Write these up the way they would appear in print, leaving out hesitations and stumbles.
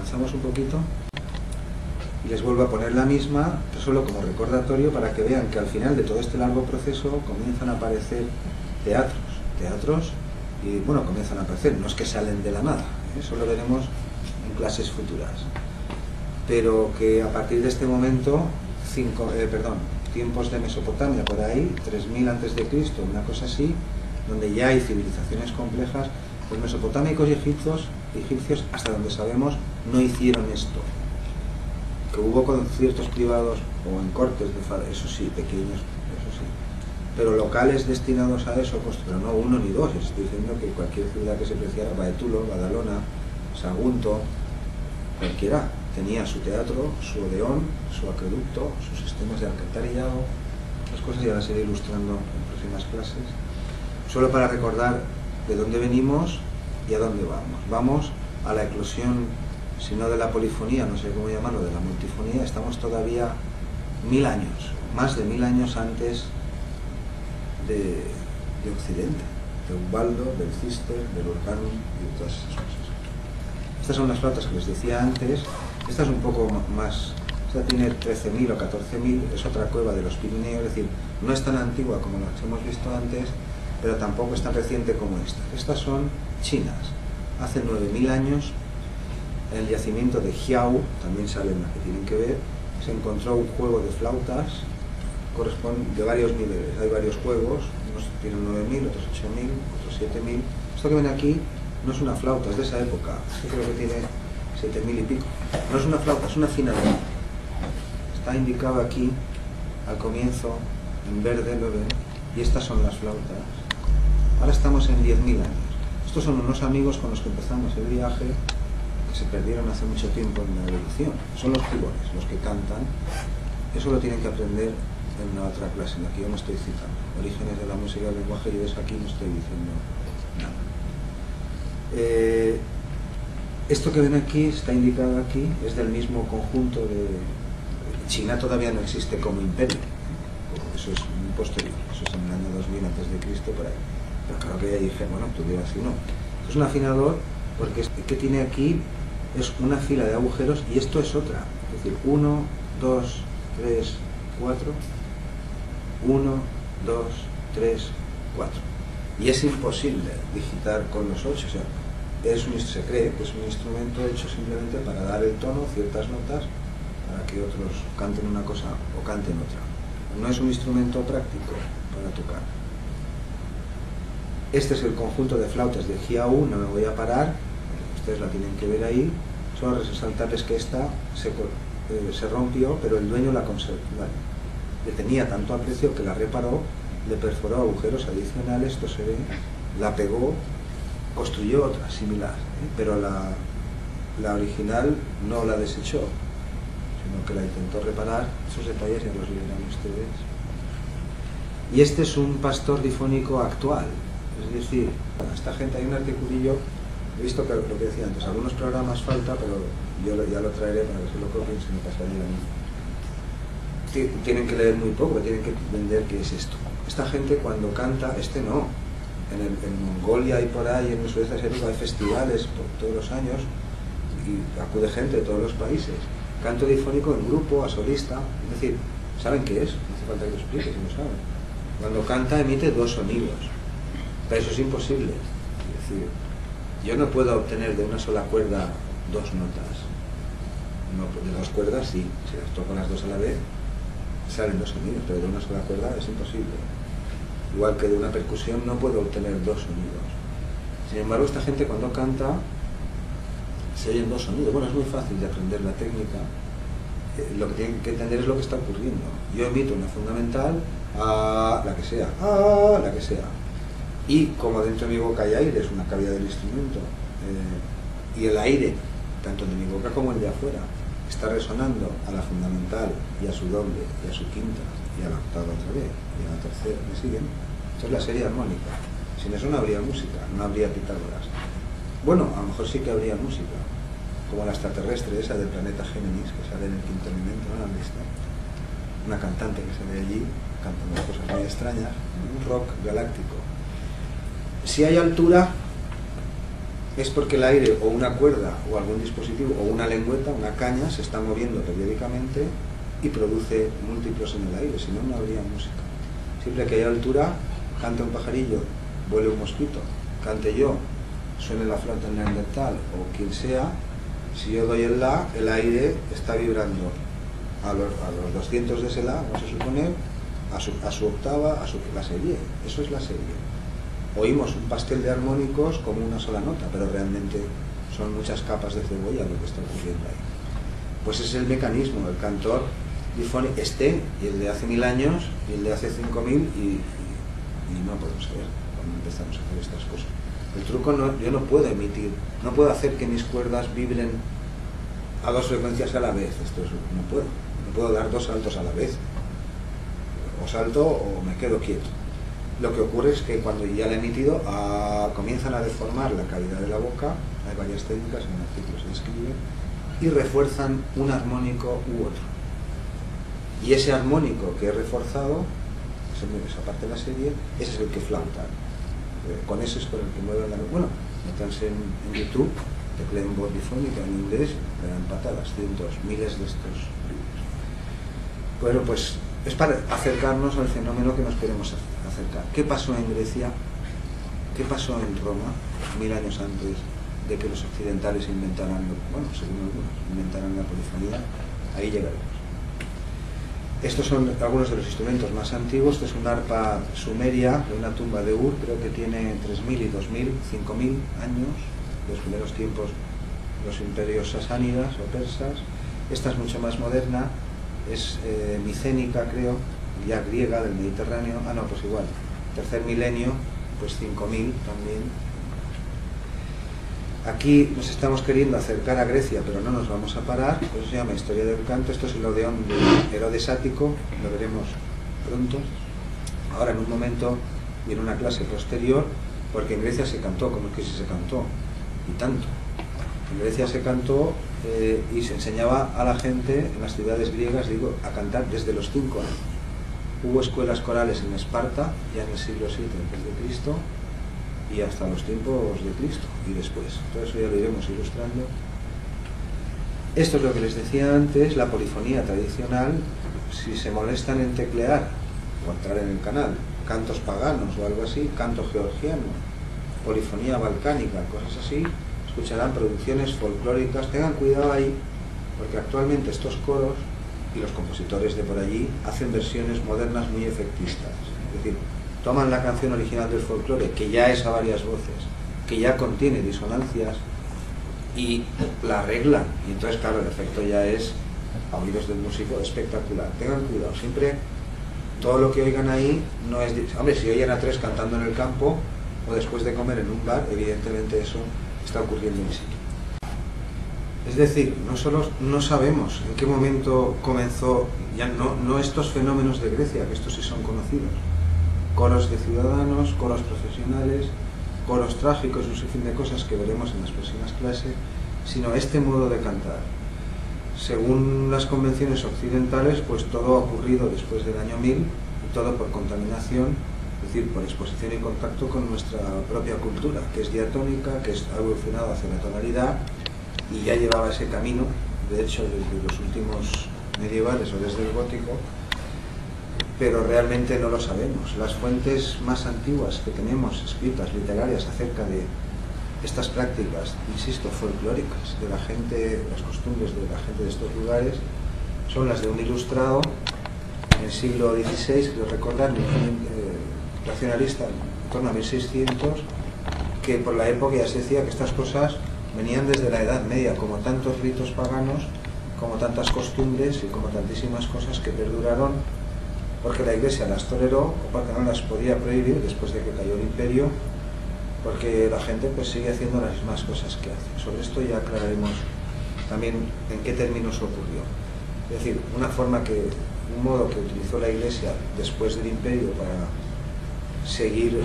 avanzamos un poquito y les vuelvo a poner la misma, solo como recordatorio para que vean que al final de todo este largo proceso comienzan a aparecer teatros y bueno, comienzan a aparecer, no es que salen de la nada, eso lo veremos en clases futuras, pero que a partir de este momento, tiempos de Mesopotamia por ahí, 3000 antes de Cristo, una cosa así, donde ya hay civilizaciones complejas, los mesopotámicos y egipcios, hasta donde sabemos, no hicieron esto. Que hubo conciertos privados o en cortes de faraón, eso sí, pequeños, eso sí, pero locales destinados a eso, pues, pero no uno ni dos. Estoy diciendo que cualquier ciudad que se preciara, Baetulo, Badalona, Sagunto, cualquiera, tenía su teatro, su odeón, su acueducto, sus sistemas de alcantarillado. Las cosas ya las iré ilustrando en próximas clases, solo para recordar de dónde venimos y a dónde vamos. Vamos a la eclosión, si no de la polifonía, no sé cómo llamarlo, de la multifonía. Estamos todavía 1000 años, más de 1000 años antes de Occidente, de Ubaldo, del Cister, del Orcanum y de todas esas cosas. Estas son las flautas que les decía antes. Esta es un poco más, esta tiene 13.000 o 14.000, es otra cueva de los Pirineos, es decir, no es tan antigua como las que hemos visto antes, pero tampoco es tan reciente como esta. Estas son chinas. Hace 9.000 años, en el yacimiento de Hiao, también salen las que tienen que ver, se encontró un juego de flautas, corresponde de varios niveles. Hay varios juegos, unos tienen 9.000, otros 8.000, otros 7.000. Esto que ven aquí no es una flauta, es de esa época. Yo creo que tiene 7.000 y pico. No es una flauta, es un afinador. Está indicado aquí, al comienzo, en verde, lo ven, y estas son las flautas. Ahora estamos en 10.000 años. Estos son unos amigos con los que empezamos el viaje, que se perdieron hace mucho tiempo en la evolución. Son los tibones, los que cantan. Eso lo tienen que aprender en la otra clase, en la que yo no estoy citando. Orígenes de la música y el lenguaje, yo de eso aquí no estoy diciendo nada. Esto que ven aquí, está indicado aquí, es del mismo conjunto de... China todavía no existe como imperio, eso es muy posterior, eso es en el año 2000 antes de Cristo, por ahí. Pero claro que ya dije, bueno, tú dirás si no. Es un afinador porque que tiene aquí es una fila de agujeros y esto es otra, es decir, 1, 2, 3, 4, 1, 2, 3, 4. Y es imposible digitar con los 8, o sea, se cree que es un instrumento hecho simplemente para dar el tono, ciertas notas, para que otros canten una cosa o canten otra. No es un instrumento práctico para tocar. Este es el conjunto de flautas de Hiao, no me voy a parar, ustedes la tienen que ver ahí. Solo resaltarles que esta se rompió, pero el dueño la conservó. Le tenía tanto aprecio que la reparó, le perforó agujeros adicionales, esto se ve, la pegó, construyó otra similar, pero la original no la desechó, sino que la intentó reparar. Esos detalles ya los verán ustedes. Y este es un pastor difónico actual, es decir, esta gente, hay un articulillo, he visto que lo que decía antes, algunos programas falta, pero yo ya lo traeré para que se lo copien, se me pasaría a mí. Tienen que leer muy poco, tienen que entender qué es esto. Esta gente cuando canta, no, en Mongolia y por ahí, en el sudeste asiático hay festivales por todos los años y acude gente de todos los países. Canto difónico en grupo, a solista, es decir, ¿saben qué es? No hace falta que lo explique si no saben. Cuando canta emite dos sonidos, pero eso es imposible. Es decir, yo no puedo obtener de una sola cuerda dos notas. No, de dos cuerdas sí, si las toco las dos a la vez salen dos sonidos, pero de una sola cuerda es imposible. Igual que de una percusión no puedo obtener dos sonidos. Sin embargo, esta gente cuando canta se oyen dos sonidos. Bueno, es muy fácil de aprender la técnica. Lo que tienen que entender es lo que está ocurriendo. Yo emito una fundamental, a la que sea, y como dentro de mi boca hay aire, es una cavidad del instrumento, y el aire, tanto de mi boca como el de afuera, está resonando a la fundamental y a su doble y a su quinta y a la octava otra vez y a la tercera, ¿me siguen? Esto es la serie armónica. Sin eso no habría música, no habría Pitágoras. Bueno, a lo mejor sí que habría música, como la extraterrestre esa del planeta Géminis que sale en el quinto elemento, ¿no la han visto? Una cantante que se ve allí cantando cosas muy extrañas, un rock galáctico. Si hay altura, es porque el aire o una cuerda o algún dispositivo o una lengüeta, una caña, se está moviendo periódicamente y produce múltiplos en el aire, si no, no habría música. Siempre que haya altura, cante un pajarillo, vuele un mosquito, cante yo, suene la flauta neandertal o quien sea, si yo doy el la, el aire está vibrando a los 200 de ese la, vamos a suponer, a su octava, la serie. Eso es la serie. Oímos un pastel de armónicos como una sola nota, pero realmente son muchas capas de cebolla lo que está ocurriendo ahí. Pues es el mecanismo, el cantor difónico, y el de hace 1000 años, y el de hace 5000, y no podemos saber cuando empezamos a hacer estas cosas. El truco yo no puedo emitir, no puedo hacer que mis cuerdas vibren a 2 frecuencias a la vez. No puedo dar 2 saltos a la vez. O salto o me quedo quieto. Lo que ocurre es que cuando ya la he emitido, comienzan a deformar la cavidad de la boca. Hay varias técnicas, en el artículo se describe, y refuerzan un armónico u otro. Y ese armónico que he reforzado, esa parte de la serie, ese es el que flauta. Con ese es por el que mueven la... Bueno, métanse en YouTube, tecleen voz difónica en inglés, verán patadas, cientos, miles de estos libros. Bueno, pues es para acercarnos al fenómeno que nos queremos acercar. ¿Qué pasó en Grecia? ¿Qué pasó en Roma 1000 años antes de que los occidentales inventaran, según algunos, inventaran la polifonía? Ahí llegaremos. Estos son algunos de los instrumentos más antiguos. Esto es una arpa sumeria de una tumba de Ur, creo que tiene 3000 y 2000, 5000 años, de los primeros tiempos de los imperios sasánidas o persas. Esta es mucho más moderna, es micénica, creo, ya griega, del Mediterráneo. Pues igual, tercer milenio, pues 5000 también. Aquí nos estamos queriendo acercar a Grecia, pero no nos vamos a parar. Eso se llama Historia del Canto. Esto es el Odeón de Herodes Ático, lo veremos pronto. Ahora, en un momento, y en una clase posterior, porque en Grecia se cantó, como es que sí se cantó, y tanto. En Grecia se cantó y se enseñaba a la gente en las ciudades griegas, a cantar desde los 5 años. Hubo escuelas corales en Esparta, ya en el siglo VII a.C., y hasta los tiempos de Cristo y después. Todo eso ya lo iremos ilustrando. Esto es lo que les decía antes, la polifonía tradicional. Si se molestan en teclear o entrar en el canal cantos paganos o algo así, canto georgiano, polifonía balcánica, cosas así, escucharán producciones folclóricas. Tengan cuidado ahí, porque actualmente estos coros y los compositores de por allí hacen versiones modernas muy efectistas. Es decir, toman la canción original del folclore, que ya es a varias voces, que ya contiene disonancias, y la arreglan. Y entonces, claro, el efecto ya es, a oídos del músico, espectacular. Tengan cuidado, siempre todo lo que oigan ahí no es... Hombre, si oyen a 3 cantando en el campo o después de comer en un bar, evidentemente eso está ocurriendo en sí. Es decir, no sabemos en qué momento comenzó, ya no estos fenómenos de Grecia, que estos sí son conocidos, coros de ciudadanos, coros profesionales, coros trágicos, un sinfín de cosas que veremos en las próximas clases, sino este modo de cantar. Según las convenciones occidentales, pues todo ha ocurrido después del año 1000, y todo por contaminación, es decir, por exposición y contacto con nuestra propia cultura, que es diatónica, que ha evolucionado hacia la tonalidad, y ya llevaba ese camino, de hecho, desde los últimos medievales o desde el gótico, pero realmente no lo sabemos. Las fuentes más antiguas que tenemos escritas, literarias, acerca de estas prácticas, insisto, folclóricas, de la gente, las costumbres de la gente de estos lugares, son las de un ilustrado en el siglo XVI, quiero recordar, racionalista, en torno a 1600, que por la época ya se decía que estas cosas venían desde la Edad Media, como tantos ritos paganos, como tantas costumbres y como tantísimas cosas que perduraron porque la Iglesia las toleró o porque no las podía prohibir después de que cayó el imperio, porque la gente pues sigue haciendo las mismas cosas que hace. Sobre esto ya aclararemos también en qué términos ocurrió. Es decir, un modo que utilizó la Iglesia después del imperio para seguir,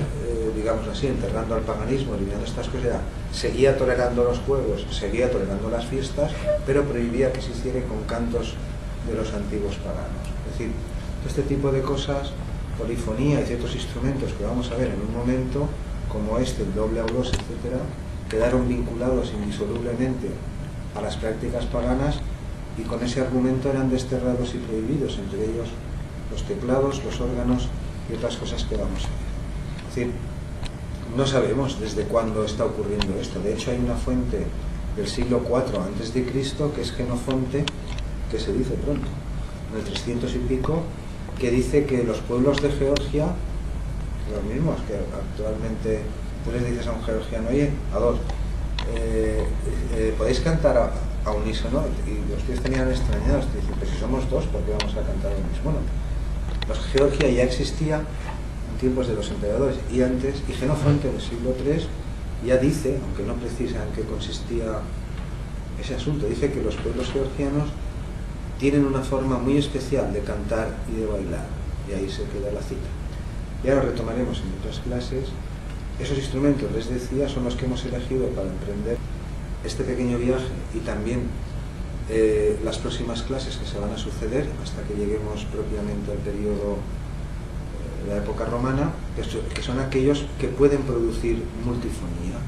digamos así, enterrando al paganismo, eliminando estas cosas, era, seguía tolerando los juegos, seguía tolerando las fiestas, pero prohibía que se hiciera con cantos de los antiguos paganos. Es decir, este tipo de cosas, polifonía y ciertos instrumentos que vamos a ver en un momento, como este, el doble aulos, etcétera, quedaron vinculados indisolublemente a las prácticas paganas y con ese argumento eran desterrados y prohibidos, entre ellos los teclados, los órganos y otras cosas que vamos a ver. Es decir, no sabemos desde cuándo está ocurriendo esto. De hecho, hay una fuente del siglo IV a.C., que es Genofonte, que se dice pronto, en el 300 y pico, que dice que los pueblos de Georgia, los mismos que actualmente tú les dices a un georgiano, oye, Ador, podéis cantar a unísono, y los tíos tenían extrañados, te dicen, pues si somos dos, ¿por qué vamos a cantar a unísono? Bueno, Georgia ya existía en tiempos de los emperadores y antes, y Genofonte en el siglo III ya dice, aunque no precisa en qué consistía ese asunto, dice que los pueblos georgianos tienen una forma muy especial de cantar y de bailar, y ahí se queda la cita. Y ahora retomaremos en otras clases. Esos instrumentos, les decía, son los que hemos elegido para emprender este pequeño viaje y también las próximas clases que se van a suceder hasta que lleguemos propiamente al periodo de la época romana, que son aquellos que pueden producir multifonía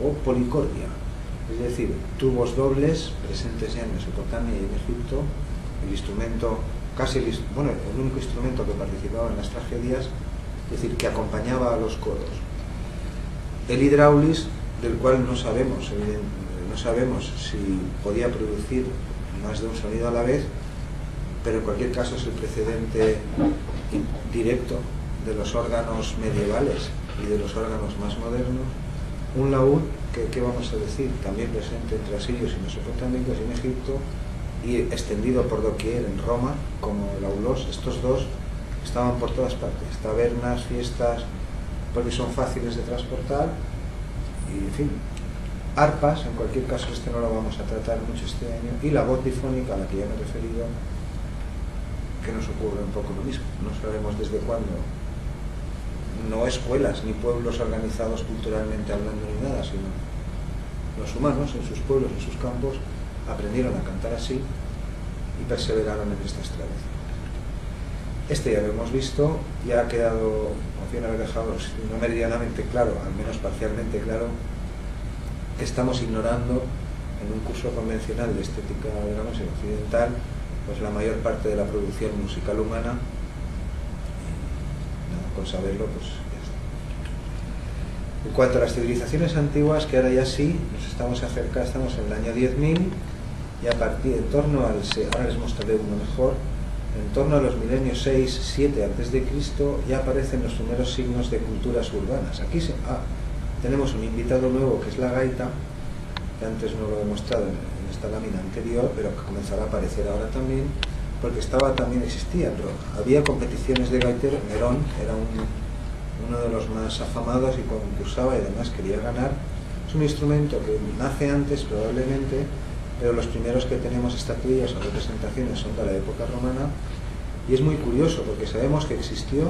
o policordia, es decir, tubos dobles presentes ya en Mesopotamia y en Egipto, el instrumento, el único instrumento que participaba en las tragedias, es decir, que acompañaba a los coros. El hidráulis, del cual no sabemos si podía producir más de un sonido a la vez, pero en cualquier caso es el precedente directo de los órganos medievales y de los órganos más modernos. Un laúd, que vamos a decir, también presente entre asirios y mesopotámicos y en Egipto, y extendido por doquier en Roma, como el aulos. Estos dos estaban por todas partes, tabernas, fiestas, porque son fáciles de transportar, y en fin, arpas, en cualquier caso este no lo vamos a tratar mucho este año, y la voz difónica a la que ya me he referido, que nos ocurre un poco lo mismo. No sabemos desde cuándo, no escuelas ni pueblos organizados culturalmente hablando ni nada, sino los humanos en sus pueblos, en sus campos, aprendieron a cantar así y perseveraron en estas tradiciones. Este ya lo hemos visto, ya ha quedado, confío en haber dejado no meridianamente claro, al menos parcialmente claro, que estamos ignorando en un curso convencional de estética de la música occidental, pues la mayor parte de la producción musical humana, y nada, con saberlo, pues ya está. En cuanto a las civilizaciones antiguas, que ahora ya sí, nos estamos acercando, estamos en el año 10.000, y a partir, en torno al, ahora les mostraré uno mejor, en torno a los milenios 6-7 a.C., ya aparecen los primeros signos de culturas urbanas. Aquí tenemos un invitado nuevo, que es la gaita, que antes no lo he mostrado en esta lámina anterior, pero que comenzará a aparecer ahora también, porque también existía, pero había competiciones de gaiteros. Nerón era uno de los más afamados y concursaba y además quería ganar. Es un instrumento que nace antes probablemente, pero los primeros que tenemos estatuillas o representaciones son de la época romana, y es muy curioso porque sabemos que existió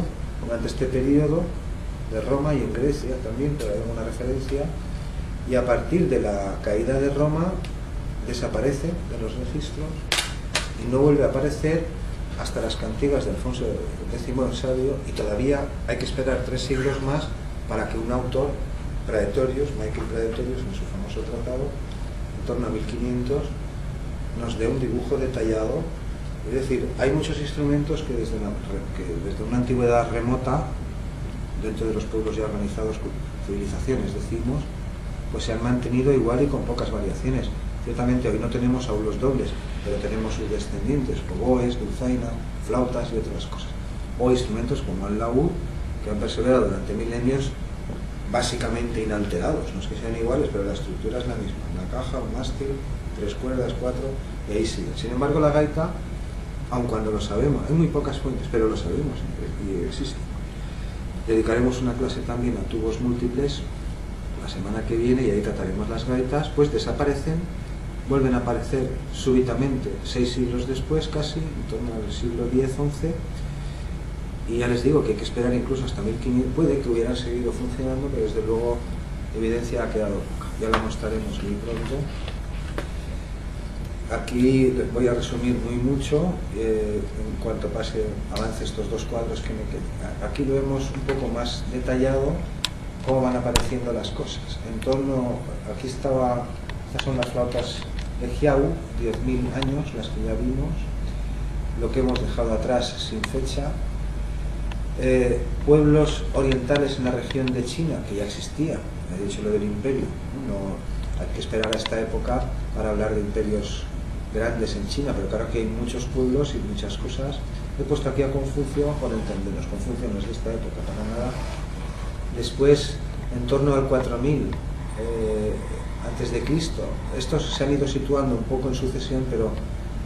durante este periodo de Roma y en Grecia también, pero hay una referencia, y a partir de la caída de Roma desaparece de los registros y no vuelve a aparecer hasta las cantigas de Alfonso X el Sabio, y todavía hay que esperar 3 siglos más para que un autor, Praetorius, Michael Praetorius, en su famoso tratado, en torno a 1500, nos dé un dibujo detallado. Es decir, hay muchos instrumentos que desde una antigüedad remota, dentro de los pueblos ya organizados, civilizaciones decimos, pues se han mantenido igual y con pocas variaciones. Ciertamente hoy no tenemos aulos dobles, pero tenemos sus descendientes, oboes, dulzaina, flautas y otras cosas. O instrumentos como el laúd, que han perseverado durante milenios básicamente inalterados. No es que sean iguales, pero la estructura es la misma. Una caja, un mástil, 3 cuerdas, 4, y ahí sigue. Sin embargo, la gaita, aun cuando lo sabemos, hay muy pocas fuentes, pero lo sabemos y existe. Dedicaremos una clase también a tubos múltiples la semana que viene, y ahí trataremos las gaitas. Pues desaparecen, vuelven a aparecer súbitamente 6 siglos después, casi, en torno al siglo X-XI, y ya les digo que hay que esperar incluso hasta 1500, puede que hubieran seguido funcionando, pero desde luego evidencia ha quedado poca. Ya la mostraremos muy pronto. Aquí les voy a resumir muy mucho en cuanto avance estos 2 cuadros que me quedan. Aquí lo vemos un poco más detallado, cómo van apareciendo las cosas. En torno, aquí estaba, estas son las flautas de Jiao, 10.000 años, las que ya vimos, lo que hemos dejado atrás sin fecha. Pueblos orientales en la región de China, que ya existían, he dicho lo del imperio, no hay que esperar a esta época para hablar de imperios grandes en China, pero claro que hay muchos pueblos y muchas cosas. He puesto aquí a Confucio por entendernos, Confucio no es de esta época para nada. Después, en torno al 4000 antes de Cristo, estos se han ido situando un poco en sucesión, pero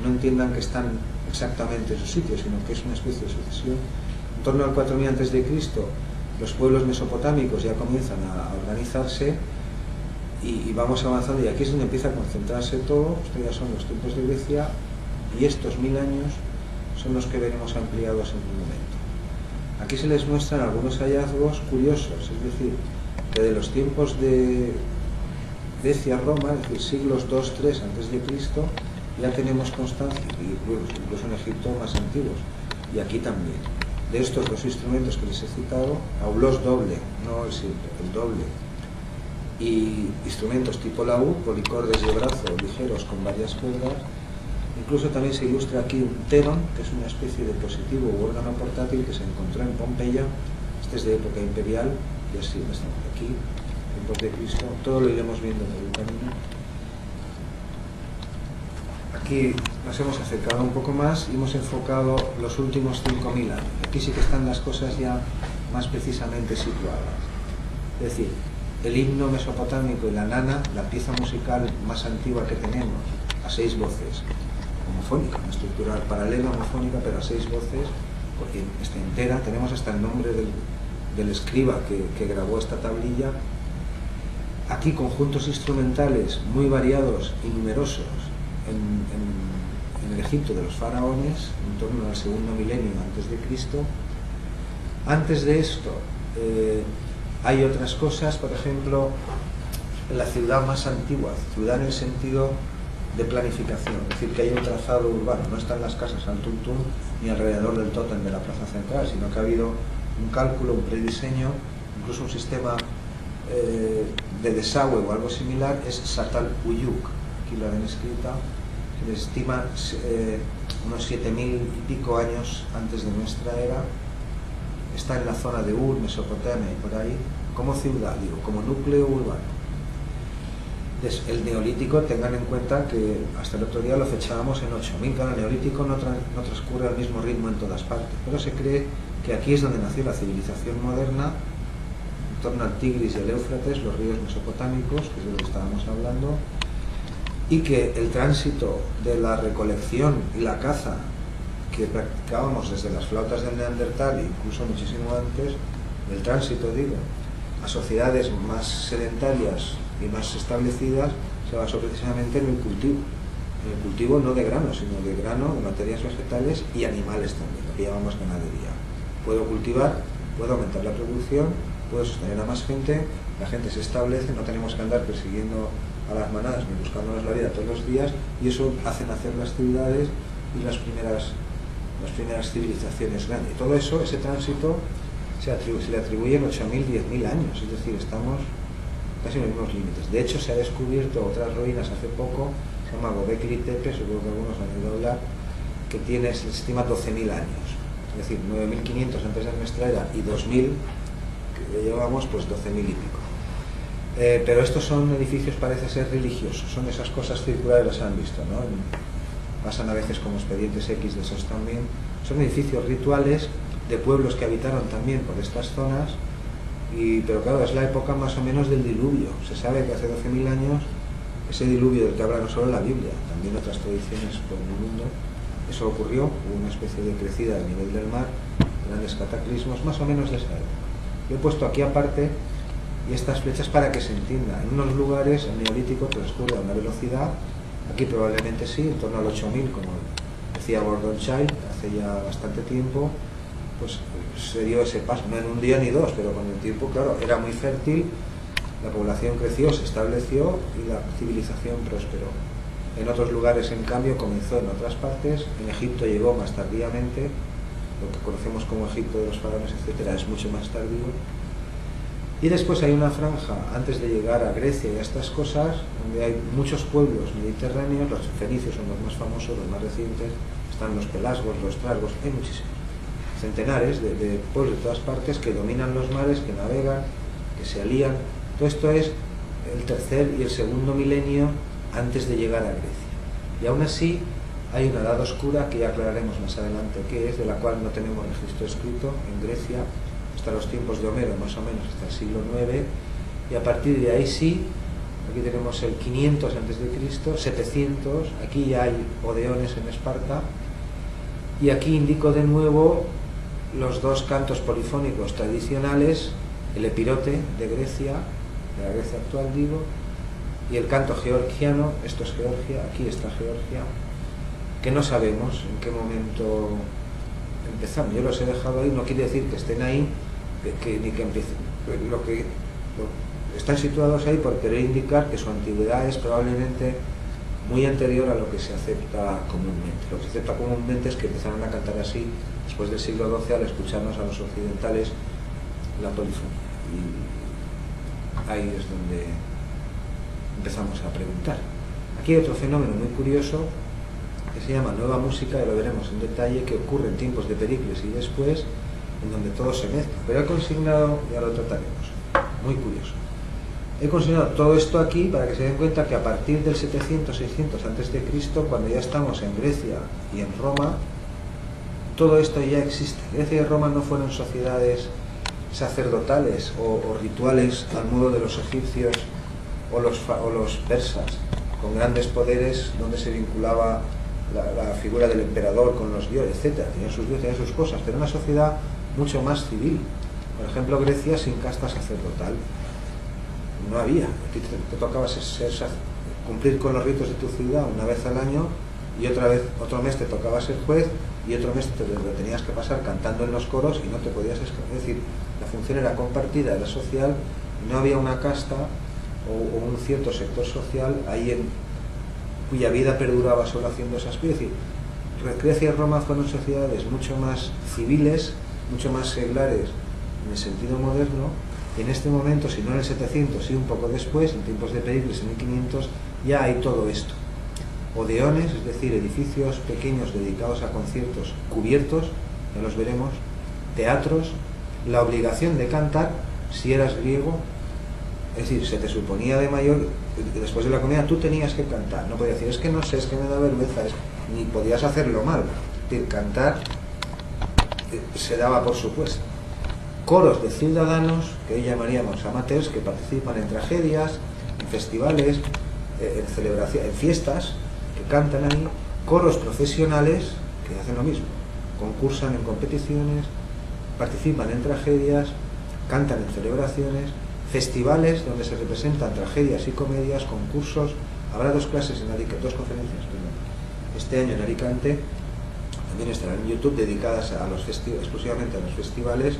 no entiendan que están exactamente en su sitio, sino que es una especie de sucesión. En torno al 4000 antes de Cristo, los pueblos mesopotámicos ya comienzan a organizarse y vamos avanzando, y aquí es donde empieza a concentrarse todo. Estos ya son los tiempos de Grecia, y estos 1000 años son los que veremos ampliados en un momento. Aquí se les muestran algunos hallazgos curiosos, es decir, que de los tiempos de Grecia-Roma, es decir, siglos 2-3 antes de Cristo, ya tenemos constancia, incluso en Egipto más antiguos, y aquí también, de estos dos instrumentos que les he citado, aulos doble, no el simple, el doble, y instrumentos tipo laúd, policordes de brazo ligeros con varias cuerdas. Incluso también se ilustra aquí un teron, que es una especie de positivo u órgano portátil que se encontró en Pompeya. Este es de época imperial, y así estamos aquí, tiempos de Cristo. Todo lo iremos viendo en el camino. Aquí nos hemos acercado un poco más y hemos enfocado los últimos 5000 años. Aquí sí que están las cosas ya más precisamente situadas. Es decir, el himno mesopotámico y la nana, la pieza musical más antigua que tenemos, a 6 voces, homofónica, una estructura paralela homofónica, pero a 6 voces, porque está entera. Tenemos hasta el nombre del escriba que grabó esta tablilla. Aquí conjuntos instrumentales muy variados y numerosos en el Egipto de los faraones, en torno al segundo milenio antes de Cristo. Antes de esto hay otras cosas, por ejemplo, la ciudad más antigua, ciudad en el sentido de planificación, es decir, que hay un trazado urbano, no están las casas al tuntún ni alrededor del tótem de la plaza central, sino que ha habido un cálculo, un prediseño, incluso un sistema de desagüe o algo similar. Es Satal Uyuk, aquí lo ven escrita, se estima unos 7000 y pico años antes de nuestra era. Está en la zona de Ur, Mesopotamia y por ahí, como ciudad, digo, como núcleo urbano. El neolítico, tengan en cuenta que hasta el otro día lo fechábamos en 8000, claro, el neolítico no transcurre al mismo ritmo en todas partes, pero se cree que aquí es donde nació la civilización moderna, en torno al Tigris y el Éufrates, los ríos mesopotámicos, que es de lo que estábamos hablando, y que el tránsito de la recolección y la caza que practicábamos desde las flautas del Neandertal, e incluso muchísimo antes, el tránsito, digo, a sociedades más sedentarias y más establecidas, se basó precisamente en el cultivo no de grano, sino de grano, de materias vegetales y animales también, lo que llamamos ganadería. Puedo cultivar, puedo aumentar la producción, puedo sostener a más gente, la gente se establece, no tenemos que andar persiguiendo a las manadas ni buscándonos la vida todos los días, y eso hace nacer las ciudades y las primeras civilizaciones grandes. Y todo eso, ese tránsito, se le atribuyen 8000, 10.000 años, es decir, estamos casi en los mismos límites. De hecho, se ha descubierto otras ruinas hace poco, se llama Gobekli Tepe, seguro que algunos han oído hablar, que se estima 12.000 años, es decir, 9.500 antes de nuestra era y 2.000 que llevamos, pues 12.000 y pico. Pero estos son edificios, parece ser religiosos, son esas cosas circulares, las han visto, ¿no? Pasan a veces como expedientes X de esos también. Son edificios rituales de pueblos que habitaron también por estas zonas, pero claro, es la época más o menos del diluvio. Se sabe que hace 12.000 años, ese diluvio del que habla no solo la Biblia, también otras tradiciones por el mundo, eso ocurrió, hubo una especie de crecida del nivel del mar, grandes cataclismos, más o menos de esa época. Yo he puesto aquí aparte y estas flechas para que se entienda. En unos lugares el neolítico transcurre a una velocidad, aquí probablemente sí, en torno al 8000, como decía Gordon Child, hace ya bastante tiempo, pues se dio ese paso, no en un día ni dos, pero con el tiempo, claro, era muy fértil, la población creció, se estableció y la civilización prosperó. En otros lugares, en cambio, comenzó en otras partes. En Egipto llegó más tardíamente, lo que conocemos como Egipto de los faraones, etcétera, es mucho más tardío. Y después hay una franja, antes de llegar a Grecia y a estas cosas, donde hay muchos pueblos mediterráneos. Los fenicios son los más famosos, los más recientes, están los pelasgos, los trasgos, hay muchísimos, centenares de pueblos de todas partes que dominan los mares, que navegan, que se alían. Todo esto es el tercer y el segundo milenio antes de llegar a Grecia. Y aún así hay una edad oscura que ya aclararemos más adelante qué es, de la cual no tenemos registro escrito en Grecia, hasta los tiempos de Homero, más o menos hasta el siglo IX, y a partir de ahí sí, aquí tenemos el 500 a.C., 700, aquí ya hay odeones en Esparta, y aquí indico de nuevo los dos cantos polifónicos tradicionales, el epirote de Grecia, de la Grecia actual digo, y el canto georgiano. Esto es Georgia, aquí está Georgia, que no sabemos en qué momento empezamos. Yo los he dejado ahí, no quiere decir que estén ahí, ni que empiecen. Están situados ahí por querer indicar que su antigüedad es probablemente muy anterior a lo que se acepta comúnmente. Lo que se acepta comúnmente es que empezaron a cantar así después del siglo XII al escucharnos a los occidentales la polifonía. Y ahí es donde empezamos a preguntar. Aquí hay otro fenómeno muy curioso que se llama nueva música, y lo veremos en detalle, que ocurre en tiempos de Pericles y después, en donde todo se mezcla. Pero he consignado, ya lo trataremos, muy curioso. He consignado todo esto aquí para que se den cuenta que a partir del 700, 600 a.C., cuando ya estamos en Grecia y en Roma, todo esto ya existe. Grecia y Roma no fueron sociedades sacerdotales o rituales al modo de los egipcios o los persas, con grandes poderes donde se vinculaba la figura del emperador con los dioses, etc. Tenían sus dioses, tenían sus cosas, pero una sociedad mucho más civil. Por ejemplo, Grecia sin casta sacerdotal no había. Te tocaba cumplir con los ritos de tu ciudad una vez al año, y otro mes te tocaba ser juez, y otro mes te lo tenías que pasar cantando en los coros y no te podías escapar. Es decir, la función era compartida, era social, no había una casta o un cierto sector social ahí cuya vida perduraba solo haciendo esas cosas. Es decir, Grecia y Roma fueron sociedades mucho más civiles, mucho más seglares en el sentido moderno, y en este momento, si no en el 700, sí un poco después, en tiempos de Pericles, en 1500, ya hay todo esto. Odeones, es decir, edificios pequeños dedicados a conciertos cubiertos, ya los veremos, teatros, la obligación de cantar si eras griego. Es decir, se te suponía de mayor, después de la comida tú tenías que cantar, no podías decir, es que no sé, es que me da vergüenza, ni podías hacerlo mal. Es decir, cantar se daba por supuesto. Coros de ciudadanos, que hoy llamaríamos amateurs, que participan en tragedias, en festivales, en celebraciones, en fiestas, que cantan ahí. Coros profesionales, que hacen lo mismo, concursan en competiciones, participan en tragedias, cantan en celebraciones, festivales donde se representan tragedias y comedias, concursos. Habrá dos clases en Alicante, dos conferencias, este año en Alicante, también estarán en YouTube, dedicadas a los exclusivamente a los festivales,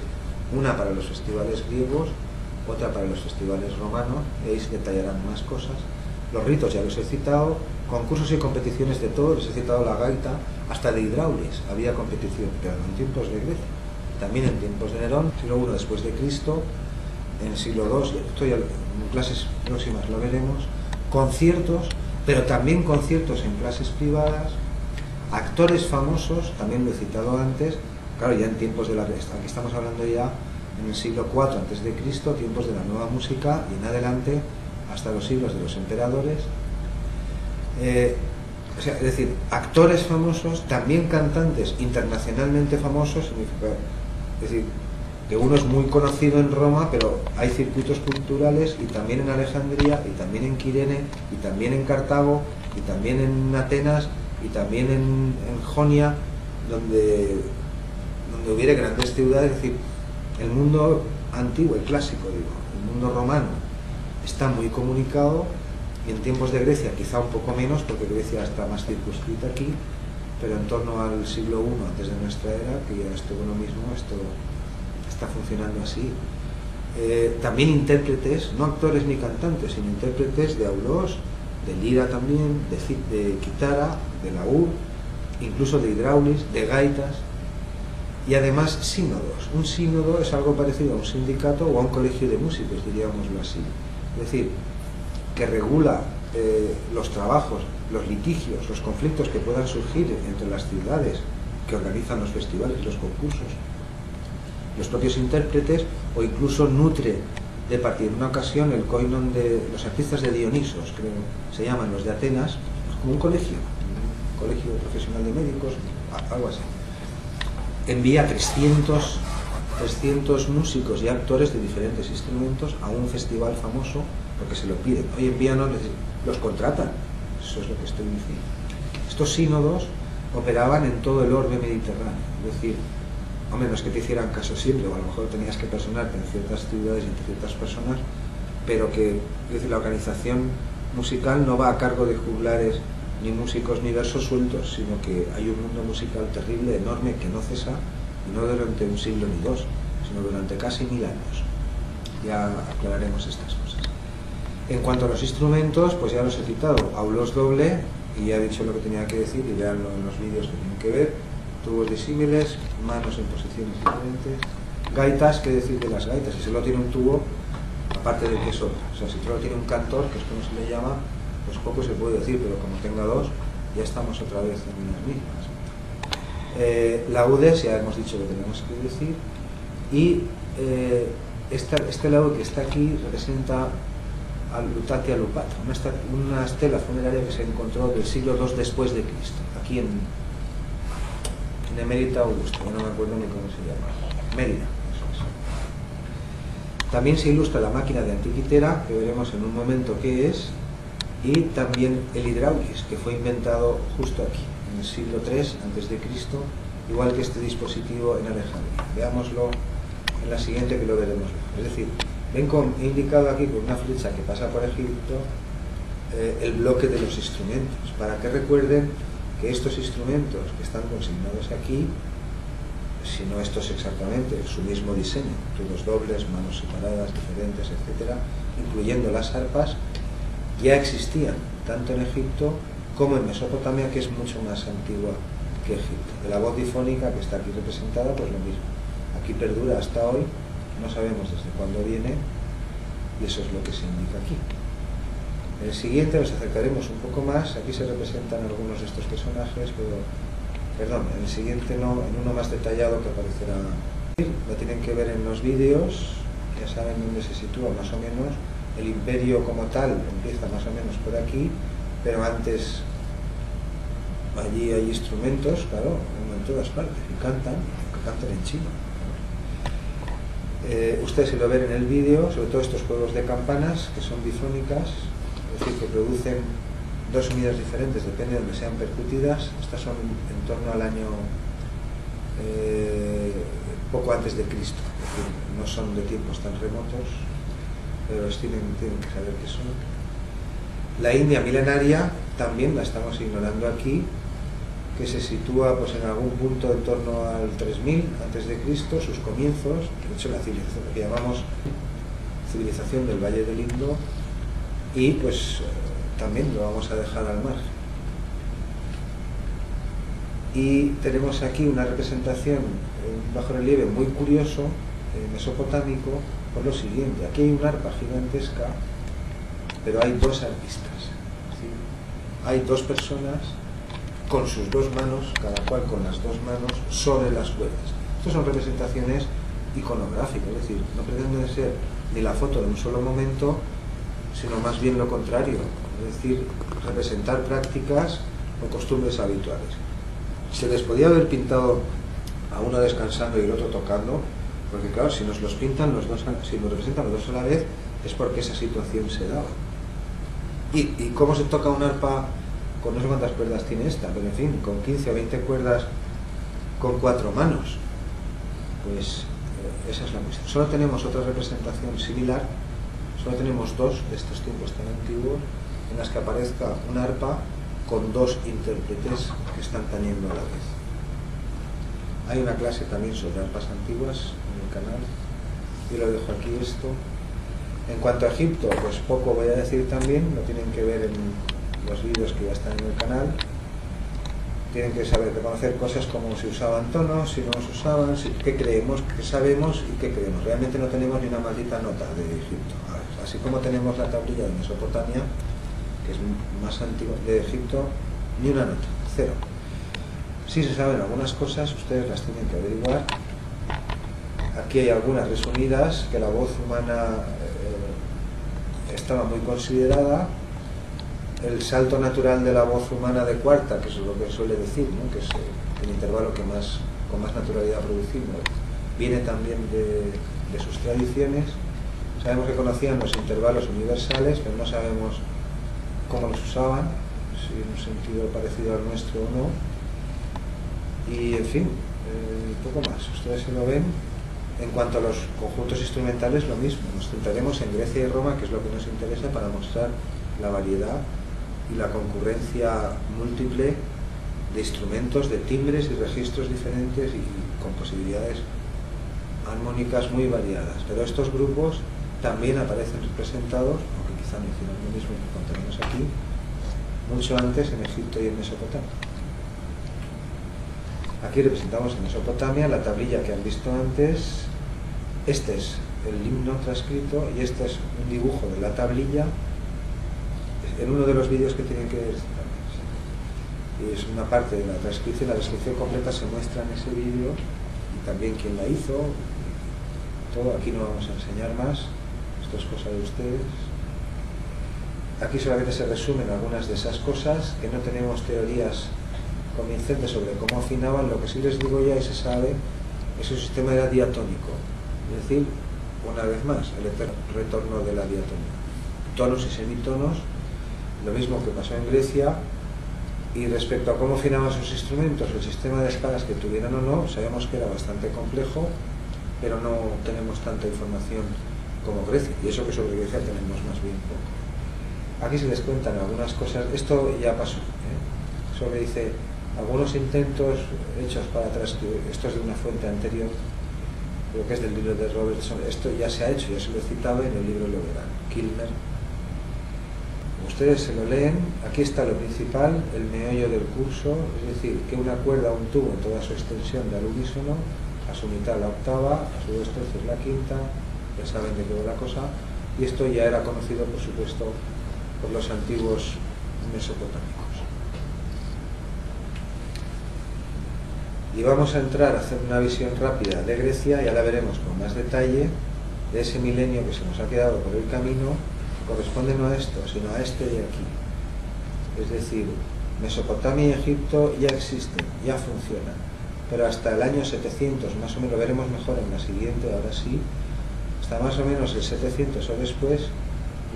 una para los festivales griegos, otra para los festivales romanos, y ahí se detallarán más cosas. Los ritos ya los he citado, concursos y competiciones de todo, les he citado la gaita, hasta de hidráulis había competición, pero en tiempos de Grecia, también en tiempos de Nerón, siglo I después de Cristo, en el siglo II, estoy en clases próximas lo veremos, conciertos, pero también conciertos en clases privadas, actores famosos, también lo he citado antes, claro, ya en tiempos de aquí estamos hablando ya en el siglo IV a.C., tiempos de la nueva música, y en adelante hasta los siglos de los emperadores. Es decir, actores famosos, también cantantes internacionalmente famosos, es decir, que uno es muy conocido en Roma, pero hay circuitos culturales, y también en Alejandría, y también en Cirene, y también en Cartago, y también en Atenas, y también en Jonia, donde hubiera grandes ciudades. Es decir, el mundo antiguo, el clásico, digo, el mundo romano, está muy comunicado, y en tiempos de Grecia quizá un poco menos, porque Grecia está más circunscrita aquí, pero en torno al siglo I antes de nuestra era, que ya es todo lo mismo, esto está funcionando así. También intérpretes, no actores ni cantantes, sino intérpretes de aulos, de lira también, de quitara, de laúd, incluso de hidráulis, de gaitas. y además sínodos. Un sínodo es algo parecido a un sindicato o a un colegio de músicos, diríamoslo así. Es decir, que regula los trabajos, los litigios, los conflictos que puedan surgir entre las ciudades que organizan los festivales y los concursos, los propios intérpretes, o incluso nutre de partir. En una ocasión el koinon de los artistas de Dionisos, creo se llaman los de Atenas, como un colegio profesional de médicos, algo así. Envía 300 músicos y actores de diferentes instrumentos a un festival famoso porque se lo piden. Hoy en día no los contratan, eso es lo que estoy diciendo. Estos sínodos operaban en todo el orbe mediterráneo, es decir, a menos que te hicieran caso siempre, o a lo mejor tenías que personarte en ciertas ciudades y entre ciertas personas, pero que, es decir, la organización musical no va a cargo de juglares ni músicos ni versos sueltos, sino que hay un mundo musical terrible, enorme, que no cesa, y no durante un siglo ni dos, sino durante casi 1000 años. Ya aclararemos estas cosas. En cuanto a los instrumentos, pues ya los he citado. Aulos doble, y ya he dicho lo que tenía que decir, y veanlo en los vídeos que tienen que ver. Tubos disímiles, manos en posiciones diferentes. Gaitas, ¿qué decir de las gaitas? Si solo tiene un tubo, aparte de que sobra. O sea, si solo tiene un cantor, que es como se le llama, pues poco se puede decir, pero como tenga dos, ya estamos otra vez en las mismas. Laudes, ya hemos dicho que tenemos que decir, y este laude que está aquí representa al Lutatia Lupata, una estela funeraria que se encontró del siglo II después de Cristo, aquí en Emérita Augusta, no me acuerdo ni cómo se llama, Mérida, eso es. También se ilustra la máquina de Antiquitera, que veremos en un momento qué es, y también el hidráulis, que fue inventado justo aquí, en el siglo III a.C., igual que este dispositivo en Alejandría. Veámoslo en la siguiente, que lo veremos luego. Es decir, ven he indicado aquí con una flecha que pasa por Egipto el bloque de los instrumentos, para que recuerden que estos instrumentos que están consignados aquí, si no estos exactamente, su mismo diseño, tubos dobles, manos separadas, diferentes, etcétera, incluyendo las arpas, ya existían tanto en Egipto como en Mesopotamia, que es mucho más antigua que Egipto. La voz difónica que está aquí representada, pues lo mismo. Aquí perdura hasta hoy, no sabemos desde cuándo viene, y eso es lo que se indica aquí. En el siguiente nos acercaremos un poco más, aquí se representan algunos de estos personajes, pero, perdón, en el siguiente no, en uno más detallado que aparecerá. Lo tienen que ver en los vídeos, ya saben dónde se sitúa más o menos. El imperio como tal empieza más o menos por aquí, pero antes allí hay instrumentos, claro, como en todas partes, y cantan en chino. Ustedes si lo ven en el vídeo, sobre todo estos juegos de campanas que son bifónicas, es decir, que producen dos sonidos diferentes, depende de donde sean percutidas. Estas son en torno al año poco antes de Cristo, es decir, no son de tiempos tan remotos, pero tienen que saber qué son. La India milenaria también la estamos ignorando aquí, que se sitúa pues en algún punto en torno al 3000 a.C., sus comienzos, de hecho la civilización, lo que llamamos civilización del Valle del Indo, y pues también lo vamos a dejar al margen. Y tenemos aquí una representación, un bajo relieve muy curioso, mesopotámico, por lo siguiente. Aquí hay un arpa gigantesca, pero hay dos arpistas, ¿sí? Hay dos personas con sus dos manos, cada cual con las dos manos sobre las cuerdas. Estas son representaciones iconográficas, es decir, no pretenden ser ni la foto de un solo momento, sino más bien lo contrario, es decir, representar prácticas o costumbres habituales. Se les podía haber pintado a uno descansando y el otro tocando, porque claro, si nos los pintan los dos, si nos representan los dos a la vez, es porque esa situación se daba. ¿Y cómo se toca un arpa con no sé cuántas cuerdas tiene esta? Pero en fin, con 15 o 20 cuerdas con 4 manos. Pues esa es la cuestión. Solo tenemos otra representación similar, solo tenemos dos de estos tiempos tan antiguos, en las que aparezca un arpa con dos intérpretes que están tañendo a la vez. Hay una clase también sobre arpas antiguas en el canal, y lo dejo aquí esto. En cuanto a Egipto, pues poco voy a decir también, lo tienen que ver en los vídeos que ya están en el canal. tienen que saber reconocer cosas como si usaban tonos, si no los usaban, qué creemos, qué sabemos y qué creemos. Realmente no tenemos ni una maldita nota de Egipto. Así como tenemos la tablilla de Mesopotamia, que es más antigua, de Egipto, ni una nota, cero. Si se saben algunas cosas, ustedes las tienen que averiguar. Aquí hay algunas resumidas, que la voz humana estaba muy considerada. El salto natural de la voz humana de cuarta, que es lo que suele decir, ¿no? Que es el intervalo que con más naturalidad producimos, viene también de sus tradiciones. Sabemos que conocían los intervalos universales, pero no sabemos cómo los usaban, si en un sentido parecido al nuestro o no. Y en fin, poco más. Ustedes se lo ven. En cuanto a los conjuntos instrumentales, lo mismo. Nos centraremos en Grecia y Roma, que es lo que nos interesa para mostrar la variedad y la concurrencia múltiple de instrumentos, de timbres y registros diferentes y con posibilidades armónicas muy variadas. Pero estos grupos también aparecen representados, aunque quizá no hicieron lo mismo que contaremos aquí, mucho antes en Egipto y en Mesopotamia. Aquí representamos en Mesopotamia la tablilla que han visto antes. Este es el himno transcrito y este es un dibujo de la tablilla en uno de los vídeos que tienen que ver también. Y es una parte de la transcripción completa se muestra en ese vídeo y también quién la hizo, todo. Aquí no vamos a enseñar más, esto es cosa de ustedes. Aquí solamente se resumen algunas de esas cosas, que no tenemos teorías convincentes sobre cómo afinaban. Lo que sí les digo ya y se sabe es que su sistema era diatónico, es decir, una vez más, el eterno retorno de la diatonía. Tonos y semitonos, lo mismo que pasó en Grecia. Y respecto a cómo afinaban sus instrumentos, el sistema de escalas que tuvieran o no, sabemos que era bastante complejo, pero no tenemos tanta información como Grecia, y eso que sobre Grecia tenemos más bien poco. Aquí se les cuentan algunas cosas, esto ya pasó, Solo dice algunos intentos hechos para transcribir, esto es de una fuente anterior, creo que es del libro de Robertson. Esto ya se ha hecho, ya se lo citaba en el libro Loveran, Kilmer. Ustedes se lo leen. Aquí está lo principal, el meollo del curso, es decir, que una cuerda o un tubo en toda su extensión da al unísono, a su mitad la octava, a su dos tercios la quinta, ya saben de qué va la cosa, y esto ya era conocido, por supuesto, por los antiguos mesopotámicos. Y vamos a entrar a hacer una visión rápida de Grecia, ya la veremos con más detalle, de ese milenio que se nos ha quedado por el camino. Corresponde no a esto, sino a este de aquí. Es decir, Mesopotamia y Egipto ya existen, ya funcionan, pero hasta el año 700, más o menos, lo veremos mejor en la siguiente, ahora sí, hasta más o menos el 700 o después,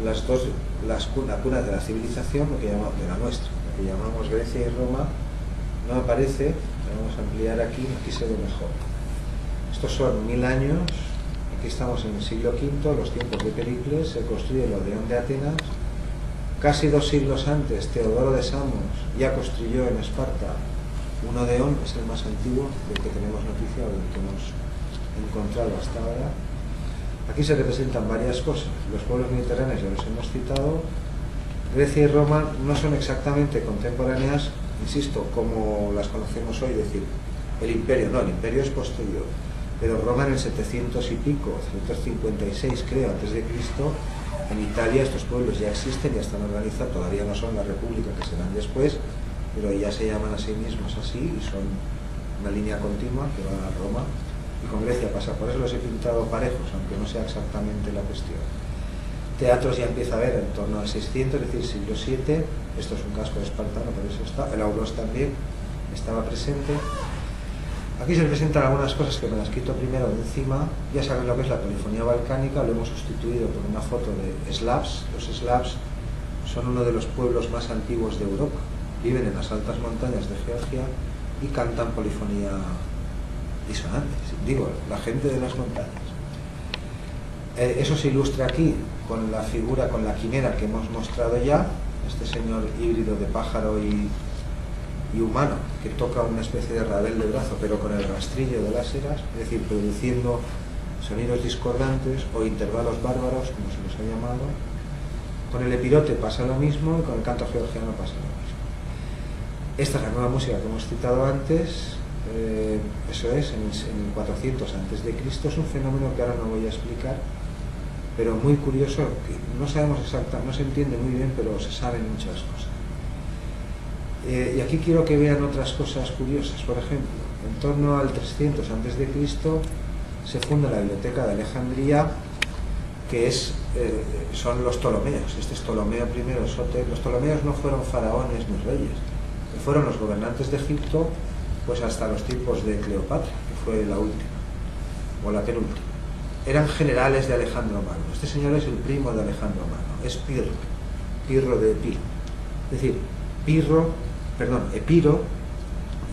la cuna de la civilización, lo que llamamos, de la nuestra, lo que llamamos Grecia y Roma, no aparece. Vamos a ampliar aquí se ve mejor. Estos son 1000 años. Aquí estamos en el siglo V, los tiempos de Pericles. Se construye el Odeón de Atenas. Casi 2 siglos antes, Teodoro de Samos ya construyó en Esparta un Odeón, es el más antiguo del que tenemos noticia o del que hemos encontrado hasta ahora. Aquí se representan varias cosas. Los pueblos mediterráneos ya los hemos citado. Grecia y Roma no son exactamente contemporáneas, insisto, como las conocemos hoy, es decir, el imperio es posterior, pero Roma en el 700 y pico, 756 creo, antes de Cristo. En Italia estos pueblos ya existen, ya están organizados, todavía no son la república que serán después, pero ya se llaman a sí mismos así y son una línea continua que va a Roma, y con Grecia pasa. Por eso los he pintado parejos, aunque no sea exactamente la cuestión. Teatros ya empieza a haber en torno al 600, es decir, siglo VII. Esto es un casco espartano, por eso está. El aulos también estaba presente. Aquí se presentan algunas cosas que me las quito primero de encima. Ya saben lo que es la polifonía balcánica, lo hemos sustituido por una foto de eslavs. Los eslavs son uno de los pueblos más antiguos de Europa. Viven en las altas montañas de Georgia y cantan polifonía disonante. Digo, la gente de las montañas. Eso se ilustra aquí con la figura, con la quimera que hemos mostrado ya, este señor híbrido de pájaro y humano, que toca una especie de rabel de brazo, pero con el rastrillo de láseras, es decir, produciendo sonidos discordantes o intervalos bárbaros, como se los ha llamado. Con el epirote pasa lo mismo y con el canto georgiano pasa lo mismo. Esta es la nueva música que hemos citado antes, eso es, en el 400 a.C. Es un fenómeno que ahora no voy a explicar, pero muy curioso, que no sabemos exactamente, no se entiende muy bien, pero se saben muchas cosas. Y aquí quiero que vean otras cosas curiosas. Por ejemplo, en torno al 300 a.C. se funda la Biblioteca de Alejandría, que son los Ptolomeos. Este es Ptolomeo I Soter. Los Ptolomeos no fueron faraones ni reyes, fueron los gobernantes de Egipto, pues hasta los tiempos de Cleopatra, que fue la última, o la penúltima. Eran generales de Alejandro Magno. Este señor es el primo de Alejandro Magno, es Pirro de Epiro. Es decir, Epiro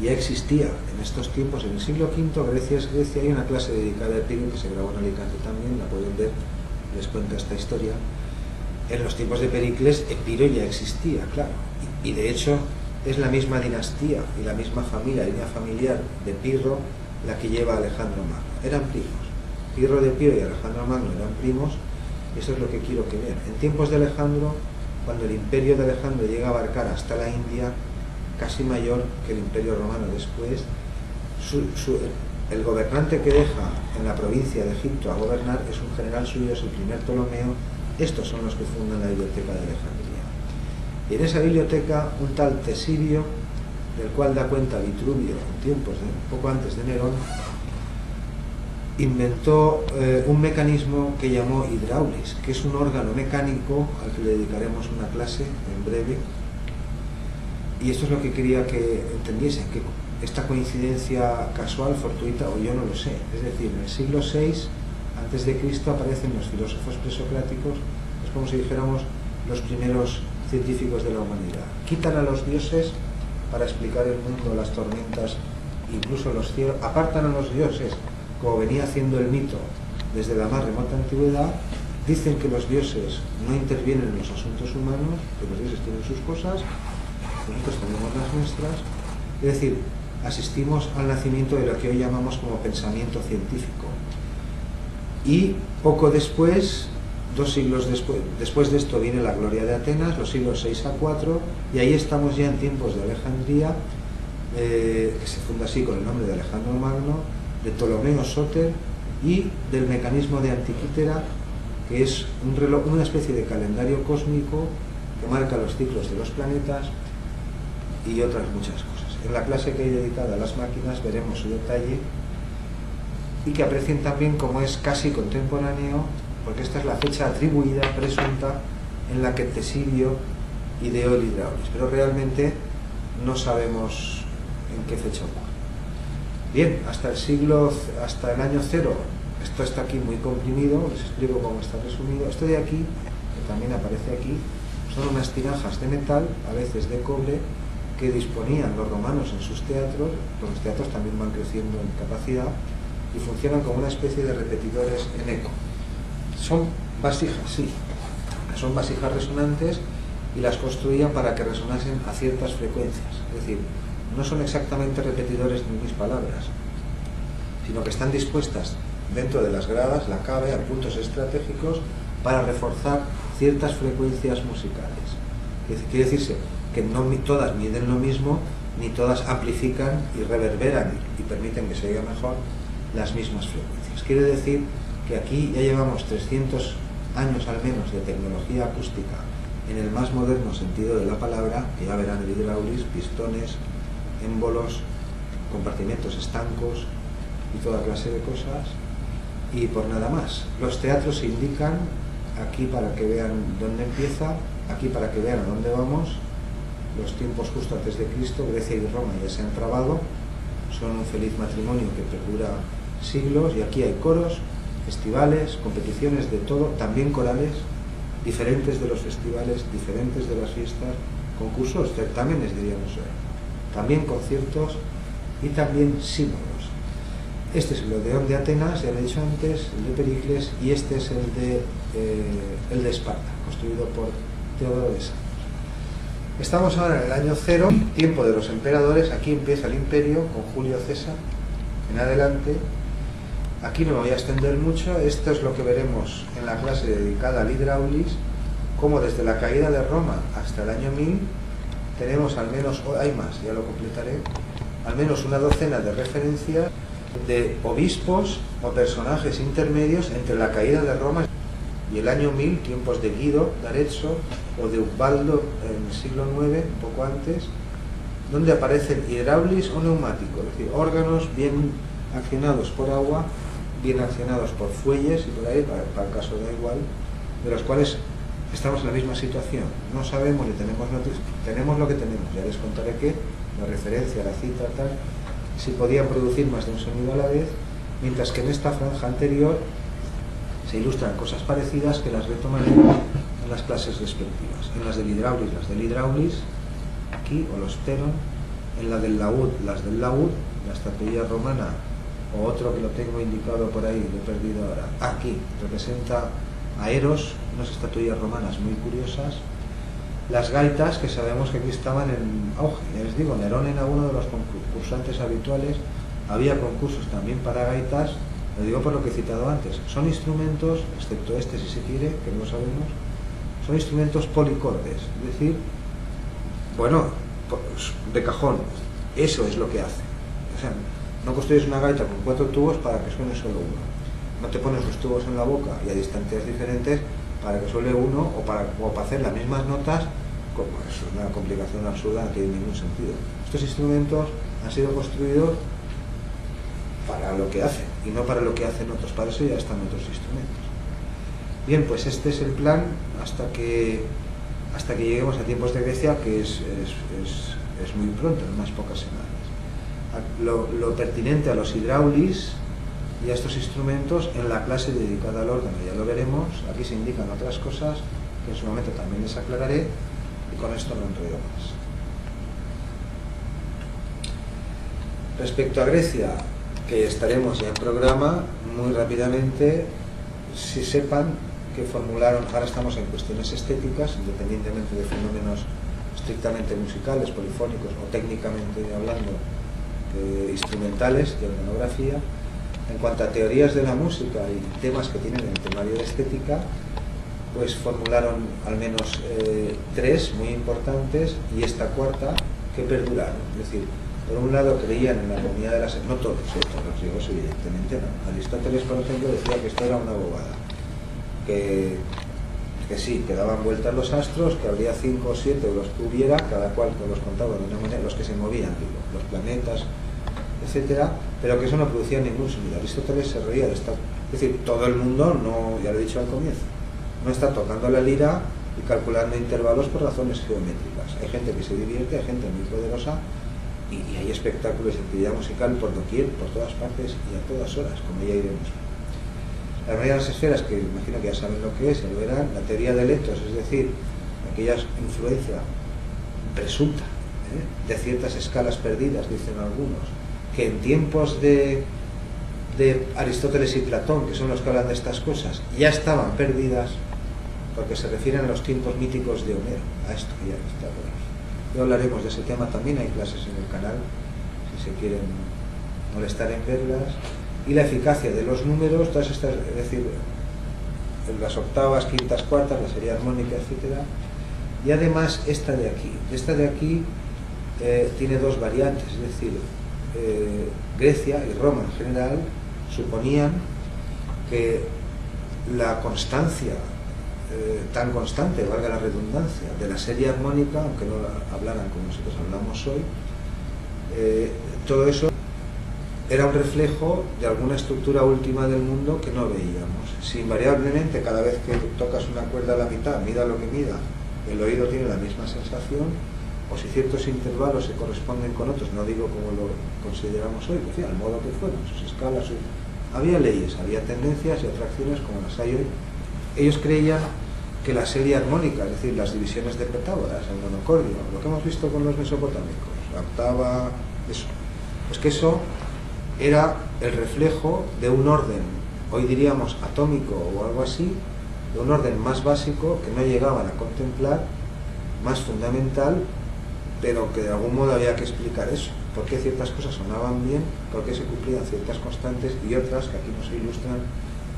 ya existía en estos tiempos, en el siglo V, Grecia es Grecia, hay una clase dedicada a Epiro que se grabó en Alicante también, la pueden ver, les cuento esta historia. En los tiempos de Pericles, Epiro ya existía, claro, y de hecho es la misma dinastía y la misma familia, línea familiar de Pirro, la que lleva a Alejandro Magno. Eran primos. Pirro de Epiro y Alejandro Magno eran primos, y eso es lo que quiero que vean. En tiempos de Alejandro, cuando el imperio de Alejandro llega a abarcar hasta la India, casi mayor que el imperio romano después, el gobernante que deja en la provincia de Egipto a gobernar es un general suyo, es el primer Ptolomeo. Estos son los que fundan la Biblioteca de Alejandría. Y en esa biblioteca, un tal Tesibio, del cual da cuenta Vitruvio en tiempos poco antes de Nerón, inventó un mecanismo que llamó hidráulis, que es un órgano mecánico al que le dedicaremos una clase en breve. Y esto es lo que quería que entendiesen, que esta coincidencia casual, fortuita, o yo no lo sé. Es decir, en el siglo VI a.C. aparecen los filósofos presocráticos, es como si dijéramos los primeros científicos de la humanidad. Quitan a los dioses para explicar el mundo, las tormentas, incluso los cielos, apartan a los dioses, como venía haciendo el mito desde la más remota antigüedad, dicen que los dioses no intervienen en los asuntos humanos, que los dioses tienen sus cosas, nosotros tenemos las nuestras. Es decir, asistimos al nacimiento de lo que hoy llamamos como pensamiento científico. Y poco después, 2 siglos después de esto, viene la gloria de Atenas, los siglos 6 a 4, y ahí estamos ya en tiempos de Alejandría, que se funda así con el nombre de Alejandro Magno, de Ptolomeo Soter y del mecanismo de Antiquítera, que es un reloj, una especie de calendario cósmico que marca los ciclos de los planetas y otras muchas cosas. En la clase que hay dedicada a las máquinas veremos su detalle y que aprecien también cómo es casi contemporáneo, porque esta es la fecha atribuida, presunta, en la que Tesibio ideó el hidráulis, pero realmente no sabemos en qué fecha ocurre. Bien, hasta el año 0, esto está aquí muy comprimido, les explico cómo está resumido. Esto de aquí, que también aparece aquí, son unas tinajas de metal, a veces de cobre, que disponían los romanos en sus teatros. Los teatros también van creciendo en capacidad y funcionan como una especie de repetidores en eco. Son vasijas, sí, son vasijas resonantes y las construían para que resonasen a ciertas frecuencias. Es decir, no son exactamente repetidores de mis palabras, sino que están dispuestas dentro de las gradas, la cabe, a puntos estratégicos para reforzar ciertas frecuencias musicales. Quiere decirse que no todas miden lo mismo, ni todas amplifican y reverberan y permiten que se oiga mejor las mismas frecuencias. Quiere decir que aquí ya llevamos 300 años al menos de tecnología acústica en el más moderno sentido de la palabra, que ya verán el hidráulis, pistones, émbolos, compartimentos estancos y toda clase de cosas, y por nada más. Los teatros se indican aquí para que vean dónde empieza, aquí para que vean a dónde vamos. Los tiempos justo antes de Cristo, Grecia y Roma ya se han trabado, son un feliz matrimonio que perdura siglos, y aquí hay coros, festivales, competiciones de todo, también corales, diferentes de los festivales, diferentes de las fiestas, concursos, certámenes diríamos hoy, también conciertos y también símbolos. Este es el Odeón de Atenas, ya lo he dicho antes, el de Pericles, y este es el de Esparta, construido por Teodoro de Samos. Estamos ahora en el año 0, tiempo de los emperadores. Aquí empieza el imperio con Julio César en adelante. Aquí no me voy a extender mucho, esto es lo que veremos en la clase dedicada al hidráulis, como desde la caída de Roma hasta el año 1000 tenemos al menos, hay más, ya lo completaré, al menos una docena de referencias de obispos o personajes intermedios entre la caída de Roma y el año 1000, tiempos de Guido de Arezzo o de Ubaldo en el siglo IX, un poco antes, donde aparecen hidráulis o neumáticos, es decir, órganos bien accionados por agua, bien accionados por fuelles y por ahí, para el caso da igual, de los cuales estamos en la misma situación. No sabemos ni tenemos noticias, tenemos lo que tenemos, ya les contaré que la referencia, la cita, tal, si podían producir más de un sonido a la vez, mientras que en esta franja anterior se ilustran cosas parecidas que las retomaremos en las clases respectivas. En las del hidráulis, aquí, o los pteron, en la del laúd, las del laúd, la estatuilla romana, o otro que lo tengo indicado por ahí, lo he perdido ahora, aquí, representa a Eros, unas estatuillas romanas muy curiosas. Las gaitas, que sabemos que aquí estaban en auge, ya les digo, Nerón era uno de los concursantes habituales, había concursos también para gaitas, lo digo por lo que he citado antes, son instrumentos, excepto este si se quiere, que no lo sabemos, son instrumentos policordes, es decir, bueno, de cajón, eso es lo que hace. O sea, no construyes una gaita con 4 tubos para que suene solo uno, no te pones los tubos en la boca y a distancias diferentes para que suene uno o para hacer las mismas notas, como es una complicación absurda, no tiene ningún sentido. Estos instrumentos han sido construidos para lo que hacen y no para lo que hacen otros, para eso ya están otros instrumentos. Bien, pues este es el plan hasta que lleguemos a tiempos de Grecia, que es muy pronto, en unas pocas semanas. Lo pertinente a los hidráulis y a estos instrumentos en la clase dedicada al órgano, ya lo veremos. Aquí se indican otras cosas que en su momento también les aclararé, y con esto no enredo más. Respecto a Grecia, que estaremos ya en programa, muy rápidamente, si sepan que formularon, ahora estamos en cuestiones estéticas, independientemente de fenómenos estrictamente musicales, polifónicos o técnicamente hablando, instrumentales, de organografía. En cuanto a teorías de la música y temas que tienen en el temario de estética, pues formularon al menos 3 muy importantes y esta cuarta que perduraron. Es decir, por un lado creían en la armonía de las... No todos, todos los griegos evidentemente no. Aristóteles, por ejemplo, decía que esto era una bobada. Que sí, que daban vueltas los astros, que habría 5 o 7 o los que hubiera, cada cual los contaba de una manera, los que se movían, digo, los planetas, etcétera, pero que eso no producía ningún sonido. Aristóteles se reía de esta... Es decir, todo el mundo, no, ya lo he dicho al comienzo, no está tocando la lira y calculando intervalos por razones geométricas. Hay gente que se divierte, hay gente muy poderosa y hay espectáculos de actividad musical por doquier, por todas partes y a todas horas, como ya iremos. La armonía de las esferas, que imagino que ya saben lo que es, ya lo verán. La teoría de letos, es decir, aquella influencia presunta de ciertas escalas perdidas, dicen algunos, que en tiempos de Aristóteles y Platón, que son los que hablan de estas cosas, ya estaban perdidas, porque se refieren a los tiempos míticos de Homero, a esto que ya está. Ya hablaremos de ese tema también, hay clases en el canal, si se quieren molestar en verlas. Y la eficacia de los números, todas estas, es decir, las octavas, quintas, cuartas, la serie armónica, etc. Y además esta de aquí tiene 2 variantes, es decir, Grecia y Roma en general suponían que la constancia, tan constante, valga la redundancia, de la serie armónica, aunque no hablaran como nosotros hablamos hoy, todo eso era un reflejo de alguna estructura última del mundo que no veíamos. Si invariablemente cada vez que tocas una cuerda a la mitad, mida lo que mida, el oído tiene la misma sensación, o si ciertos intervalos se corresponden con otros, no digo como lo consideramos hoy, pues, al modo que fueron, sus escalas, había leyes, había tendencias y atracciones como las hay hoy. Ellos creían que la serie armónica, es decir, las divisiones de Pitágoras, el monocordio, lo que hemos visto con los mesopotámicos, la octava, eso, pues que eso era el reflejo de un orden, hoy diríamos atómico o algo así, de un orden más básico que no llegaban a contemplar, más fundamental, pero que de algún modo había que explicar eso, por qué ciertas cosas sonaban bien, por qué se cumplían ciertas constantes y otras que aquí no se ilustran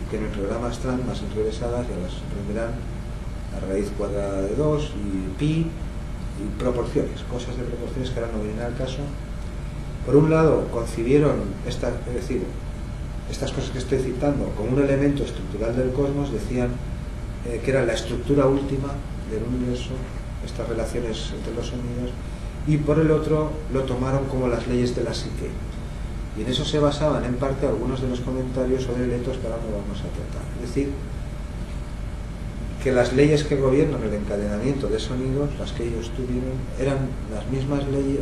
y que en el programa están más enrevesadas, ya las aprenderán, la raíz cuadrada de 2 y pi, y proporciones, cosas de proporciones que ahora no vienen al caso. Por un lado, concibieron estas cosas que estoy citando como un elemento estructural del cosmos, decían que era la estructura última del universo, estas relaciones entre los sonidos, y por el otro lo tomaron como las leyes de la psique. Y en eso se basaban en parte algunos de los comentarios sobre eletos que ahora no vamos a tratar. Es decir, que las leyes que gobiernan el encadenamiento de sonidos, las que ellos tuvieron, eran las mismas leyes,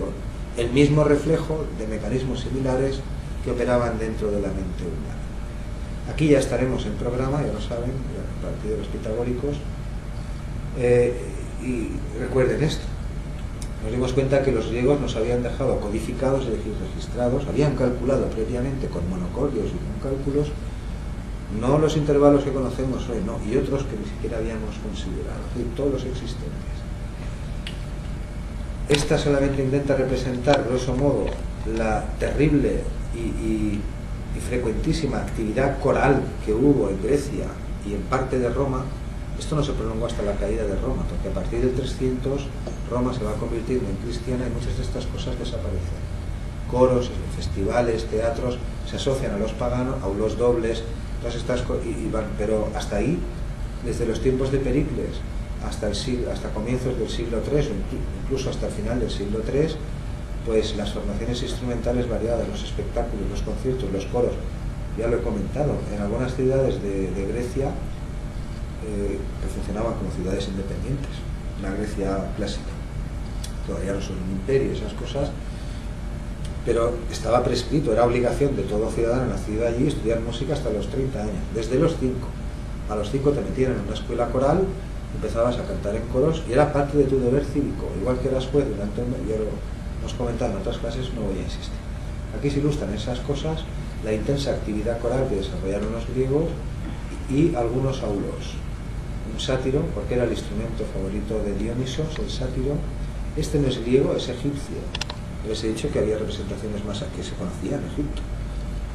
el mismo reflejo de mecanismos similares que operaban dentro de la mente humana. Aquí ya estaremos en programa, ya lo saben, a partir de los pitagóricos, y recuerden esto. Nos dimos cuenta que los griegos nos habían dejado codificados, es decir, registrados, habían calculado previamente con monocordios y con cálculos, no los intervalos que conocemos hoy, no, y otros que ni siquiera habíamos considerado, es decir, todos los existentes. Esta solamente intenta representar, grosso modo, la terrible y frecuentísima actividad coral que hubo en Grecia y en parte de Roma. Esto no se prolongó hasta la caída de Roma, porque a partir del 300 Roma se va convirtiendo en cristiana y muchas de estas cosas desaparecen. Coros, festivales, teatros se asocian a los paganos, a los dobles, todas estas cosas, pero hasta ahí, desde los tiempos de Pericles hasta comienzos del siglo III, o incluso hasta el final del siglo III, pues las formaciones instrumentales variadas, los espectáculos, los conciertos, los coros, ya lo he comentado, en algunas ciudades de Grecia que funcionaban como ciudades independientes, la Grecia clásica, todavía no son un imperio, esas cosas, pero estaba prescrito, era obligación de todo ciudadano nacido allí estudiar música hasta los 30 años, desde los 5. A los 5 te metían en una escuela coral, empezabas a cantar en coros y era parte de tu deber cívico, igual que eras juez durante un mes. Yo lo hemos comentado en otras clases, no voy a insistir. Aquí se ilustran esas cosas, la intensa actividad coral que desarrollaron los griegos y algunos aulos. Un sátiro, porque era el instrumento favorito de Dionisos, el sátiro. Este no es griego, es egipcio. Les he dicho que había representaciones más que se conocían en Egipto.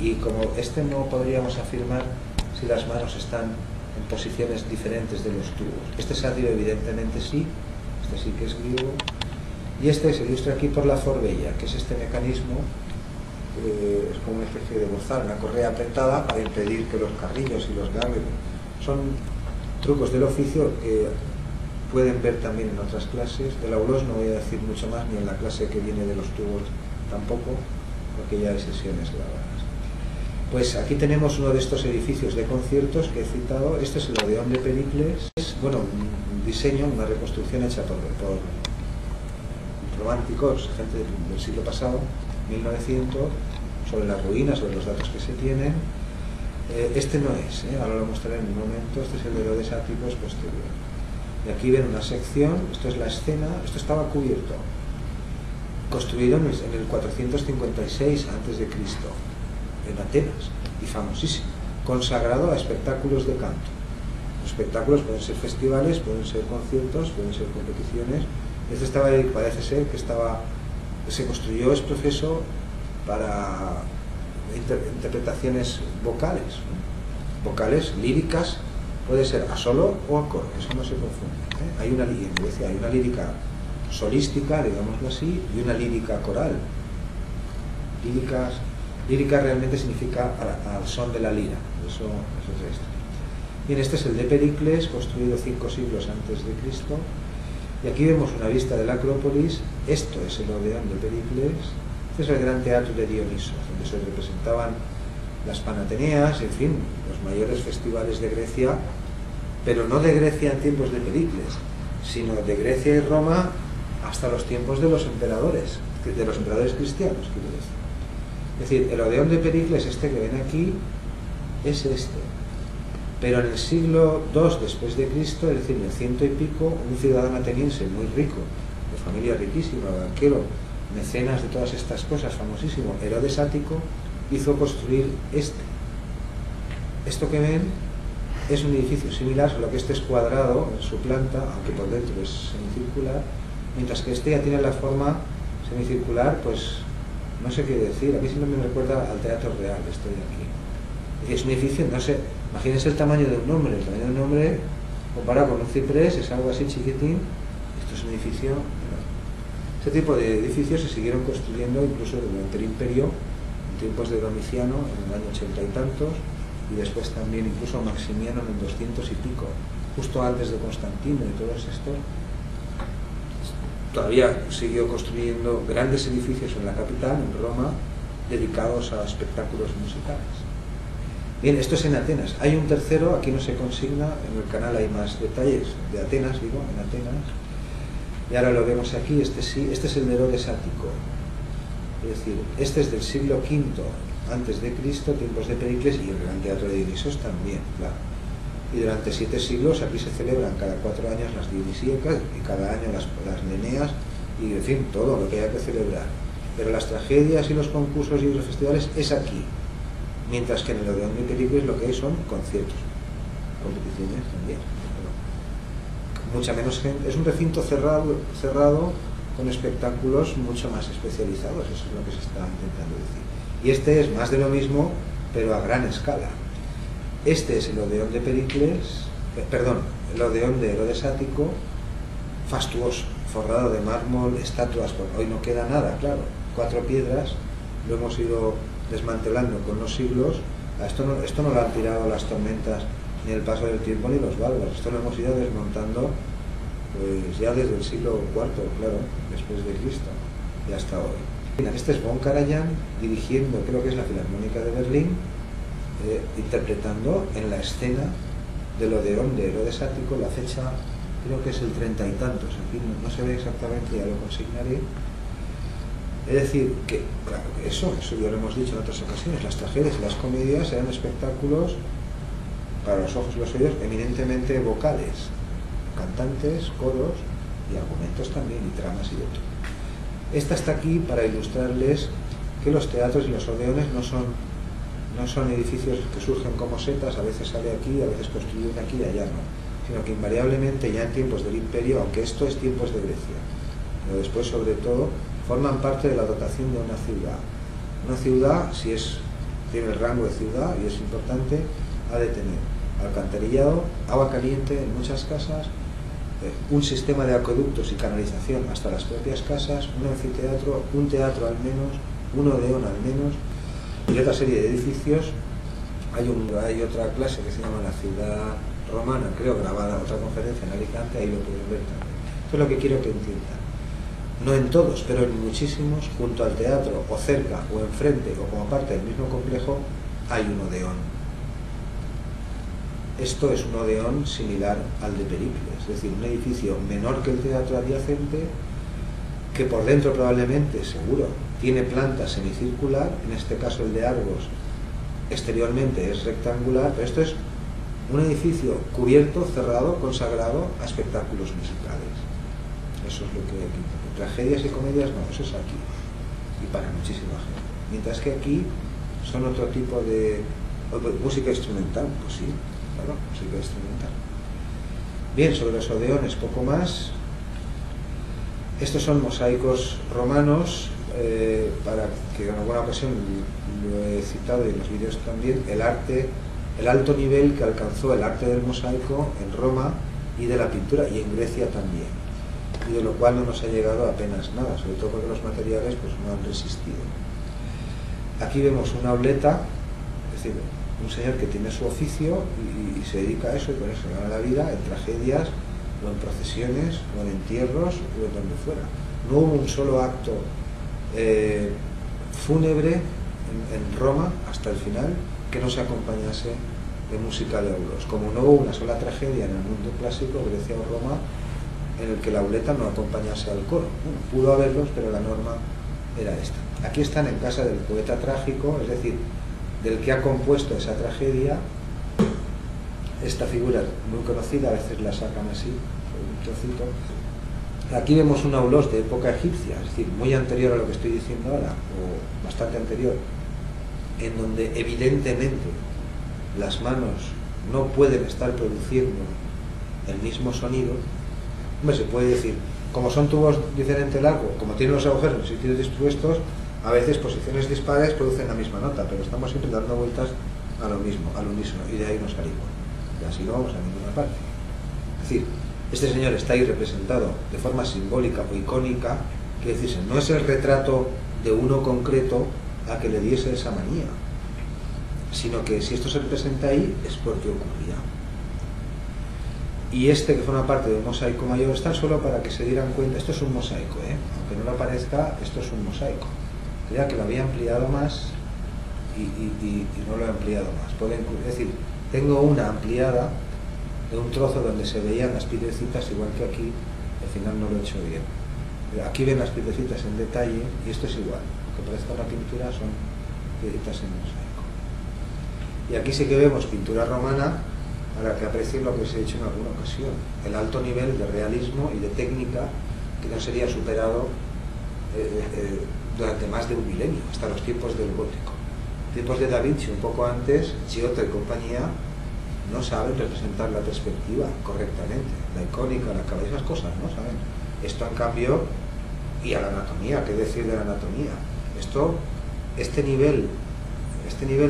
Y como este no podríamos afirmar si las manos están en posiciones diferentes de los tubos. Este sátiro evidentemente sí, este sí que es griego. Y este se ilustra aquí por la forbella, que es este mecanismo, es como una especie de bozal, una correa apretada para impedir que los carrillos y los ganglios. Son trucos del oficio que pueden ver también en otras clases. Del aulos no voy a decir mucho más, ni en la clase que viene de los tubos tampoco, porque ya hay sesiones grabadas. Pues aquí tenemos uno de estos edificios de conciertos que he citado. Este es el Odeón de Pericles. Es, bueno, un diseño, una reconstrucción hecha por románticos, gente del siglo pasado, 1900, sobre las ruinas, sobre los datos que se tienen. Este no es, ahora lo mostraré en un momento. Este es el de Herodes Áticos posterior. Y aquí ven una sección, esto es la escena, esto estaba cubierto, construido en el 456 a.C., en Atenas, y famosísimo, consagrado a espectáculos de canto. Los espectáculos pueden ser festivales, pueden ser conciertos, pueden ser competiciones. Este estaba, parece ser que se construyó, es profeso, para interpretaciones vocales, ¿no? Vocales, líricas, puede ser a solo o a coro, eso no se confunde, ¿eh? Hay una lírica solística, digámoslo así, y una lírica coral. Lírica realmente significa al son de la lira, eso es esto. Bien, este es el de Pericles, construido 5 siglos antes de Cristo. Y aquí vemos una vista de la Acrópolis. Esto es el Odeón de Pericles. Este es el gran teatro de Dionisos, donde se representaban las Panateneas, en fin, los mayores festivales de Grecia, pero no de Grecia en tiempos de Pericles, sino de Grecia y Roma hasta los tiempos de los emperadores cristianos, quiero decir. Es decir, el Odeón de Pericles, este que ven aquí, es este. Pero en el siglo II después de Cristo, es decir, en el 100 y pico, un ciudadano ateniense muy rico, de familia riquísima, banquero, mecenas de todas estas cosas, famosísimo, Herodes Ático, hizo construir este. Esto que ven es un edificio similar, solo que este es cuadrado en su planta, aunque por dentro es semicircular, mientras que este ya tiene la forma semicircular, pues no sé qué decir. A mí siempre me recuerda al Teatro Real, esto de aquí. Es un edificio, no sé, imagínense el tamaño de un hombre. El tamaño de un hombre comparado con un ciprés es algo así chiquitín. Esto es un edificio Este tipo de edificios se siguieron construyendo incluso durante el Imperio, en tiempos de Domiciano, en el año 80 y tantos, y después también incluso Maximiano en el 200 y pico, justo antes de Constantino y todos estos. Todavía siguió construyendo grandes edificios en la capital, en Roma, dedicados a espectáculos musicales. Bien, esto es en Atenas. Hay un tercero, aquí no se consigna, en el canal hay más detalles de Atenas, digo, en Atenas. Y ahora lo vemos aquí, este sí, este es el de Herodes Ático. Es decir, este es del siglo V antes de Cristo, tiempos de Pericles, y el Gran Teatro de Dionisos también, claro. Y durante 7 siglos aquí se celebran cada 4 años las Dionisíacas y cada año las Neneas y, en fin, todo lo que haya que celebrar. Pero las tragedias y los concursos y los festivales es aquí, mientras que en el Odeón de Pericles lo que hay son conciertos, competiciones también. Mucha menos gente, es un recinto cerrado con espectáculos mucho más especializados, eso es lo que se está intentando decir. Y este es más de lo mismo, pero a gran escala. Este es el Odeón de Pericles, el Odeón de Herodes Ático, fastuoso, forrado de mármol, estatuas, hoy no queda nada, claro, 4 piedras, lo hemos ido desmantelando con los siglos. Esto no lo han tirado las tormentas, ni el paso del tiempo, ni los bárbaros, esto lo hemos ido desmontando pues ya desde el siglo IV, claro, después de Cristo, y hasta hoy. Este es von Karajan dirigiendo, creo que es la Filarmónica de Berlín, interpretando en la escena del Odeón de Herodes Ático, la fecha creo que es el 30 y tantos, aquí no se ve exactamente, ya lo consignaré. Es decir, que claro, eso ya lo hemos dicho en otras ocasiones, las tragedias y las comedias eran espectáculos para los ojos y los oídos eminentemente vocales, cantantes, coros y argumentos también, y tramas y de todo. Esta está aquí para ilustrarles que los teatros y los odeones no son edificios que surgen como setas, a veces sale aquí, a veces construyen aquí y allá, no, sino que invariablemente ya en tiempos del Imperio, aunque esto es tiempos de Grecia, pero después sobre todo forman parte de la dotación de una ciudad. Una ciudad, si tiene el rango de ciudad y es importante, ha de tener alcantarillado, agua caliente en muchas casas, un sistema de acueductos y canalización hasta las propias casas, un anfiteatro, un teatro al menos, un odeón al menos, y otra serie de edificios. Hay otra clase que se llama La Ciudad Romana, creo, grabada, otra conferencia en Alicante, ahí lo pueden ver también. Esto es lo que quiero que entiendan. No en todos, pero en muchísimos, junto al teatro, o cerca, o enfrente, o como parte del mismo complejo, hay un odeón. Esto es un odeón similar al de Pericles, es decir, un edificio menor que el teatro adyacente, que por dentro probablemente, seguro, tiene planta semicircular, en este caso el de Argos, exteriormente es rectangular, pero esto es un edificio cubierto, cerrado, consagrado a espectáculos musicales. Eso es lo que aquí. Tragedias y comedias no, eso es aquí, y para muchísima gente. Mientras que aquí son otro tipo de música instrumental, pues sí. Claro, música instrumental. Bien, sobre los odeones, poco más. Estos son mosaicos romanos, para que en alguna ocasión lo he citado y en los vídeos también, el alto nivel que alcanzó el arte del mosaico en Roma y de la pintura, y en Grecia también, y de lo cual no nos ha llegado apenas nada, sobre todo porque los materiales pues no han resistido. Aquí vemos una obleta, es decir, un señor que tiene su oficio y se dedica a eso, y con eso gana la vida en tragedias, o en procesiones, o en entierros, o en donde fuera. No hubo un solo acto fúnebre en Roma hasta el final que no se acompañase de música de aulos, como no hubo una sola tragedia en el mundo clásico, Grecia o Roma, en el que la auleta no acompañase al coro. Bueno, pudo haberlos, pero la norma era esta. Aquí están en casa del poeta trágico, es decir, del que ha compuesto esa tragedia. Esta figura muy conocida, a veces la sacan así, un trocito. Aquí vemos un aulos de época egipcia, es decir, muy anterior a lo que estoy diciendo ahora, o bastante anterior, en donde evidentemente las manos no pueden estar produciendo el mismo sonido. Hombre, se puede decir, como son tubos diferente largo, como tienen los agujeros en sitios dispuestos, a veces posiciones dispares producen la misma nota, pero estamos siempre dando vueltas a lo mismo, al unísono, y de ahí nos salimos. Y así no vamos a ninguna parte. Es decir, este señor está ahí representado de forma simbólica o icónica Que decirse, no es el retrato de uno concreto a que le diese esa manía, sino que si esto se representa ahí es porque ocurría. Y este, que forma parte de un mosaico mayor, está solo para que se dieran cuenta. Esto es un mosaico, aunque no lo parezca, esto es un mosaico. Creía que lo había ampliado más y no lo he ampliado más. Es decir, tengo una ampliada de un trozo donde se veían las piedrecitas, igual que aquí. Al final no lo he hecho bien. Aquí ven las piedrecitas en detalle y esto es igual. Aunque parezca una pintura, son piedrecitas en mosaico. Y aquí sí que vemos pintura romana, para que aprecien lo que os he dicho en alguna ocasión, el alto nivel de realismo y de técnica que no sería superado durante más de un milenio, hasta los tiempos del gótico. Tiempos de Da Vinci, un poco antes, Giotto y compañía no saben representar la perspectiva correctamente, la icónica, la cabeza, esas cosas, no saben. Esto en cambio, y a la anatomía, ¿qué decir de la anatomía? Este nivel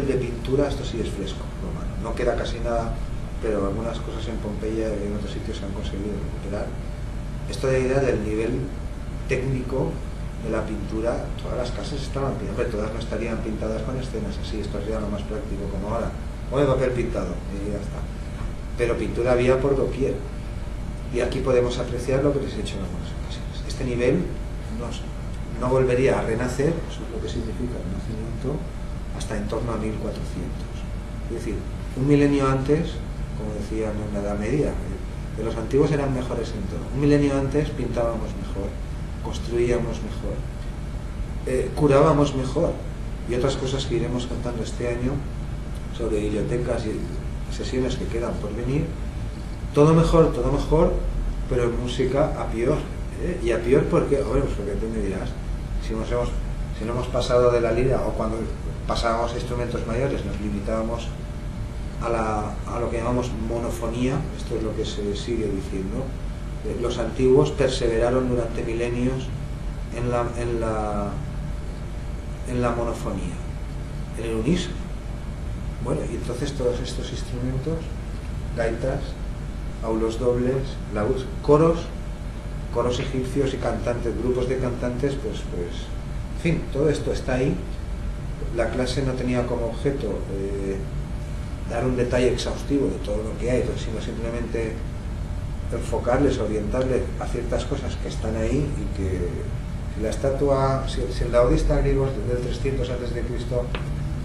de pintura, esto sí es fresco romano, no queda casi nada, pero algunas cosas en Pompeya y en otros sitios se han conseguido recuperar. Esto de idea del nivel técnico de la pintura, todas las casas estaban pintadas, todas no estarían pintadas con escenas así, esto sería lo más práctico como ahora, o de papel pintado, y ya está. Pero pintura había por doquier, y aquí podemos apreciar lo que les he hecho en algunas ocasiones. Este nivel no volvería a renacer, eso es lo que significa el nacimiento, hasta en torno a 1400. Es decir, un milenio antes, como decían en la Edad Media, que los antiguos eran mejores en todo. Un milenio antes pintábamos mejor, construíamos mejor, curábamos mejor, y otras cosas que iremos contando este año sobre bibliotecas y sesiones que quedan por venir. Todo mejor, pero en música a peor. Y a peor porque, pues porque tú me dirás, si no hemos pasado de la lira, o cuando pasábamos a instrumentos mayores nos limitábamos a lo que llamamos monofonía, esto es lo que se sigue diciendo. Los antiguos perseveraron durante milenios en la monofonía, en el unísono. Bueno, y entonces todos estos instrumentos, gaitas, aulos dobles, laúds, coros egipcios y cantantes, grupos de cantantes, pues, en fin, todo esto está ahí. La clase no tenía como objeto dar un detalle exhaustivo de todo lo que hay, sino simplemente enfocarles, orientarles a ciertas cosas que están ahí, y que si la estatua, si el laudista griego es del 300 a.C.,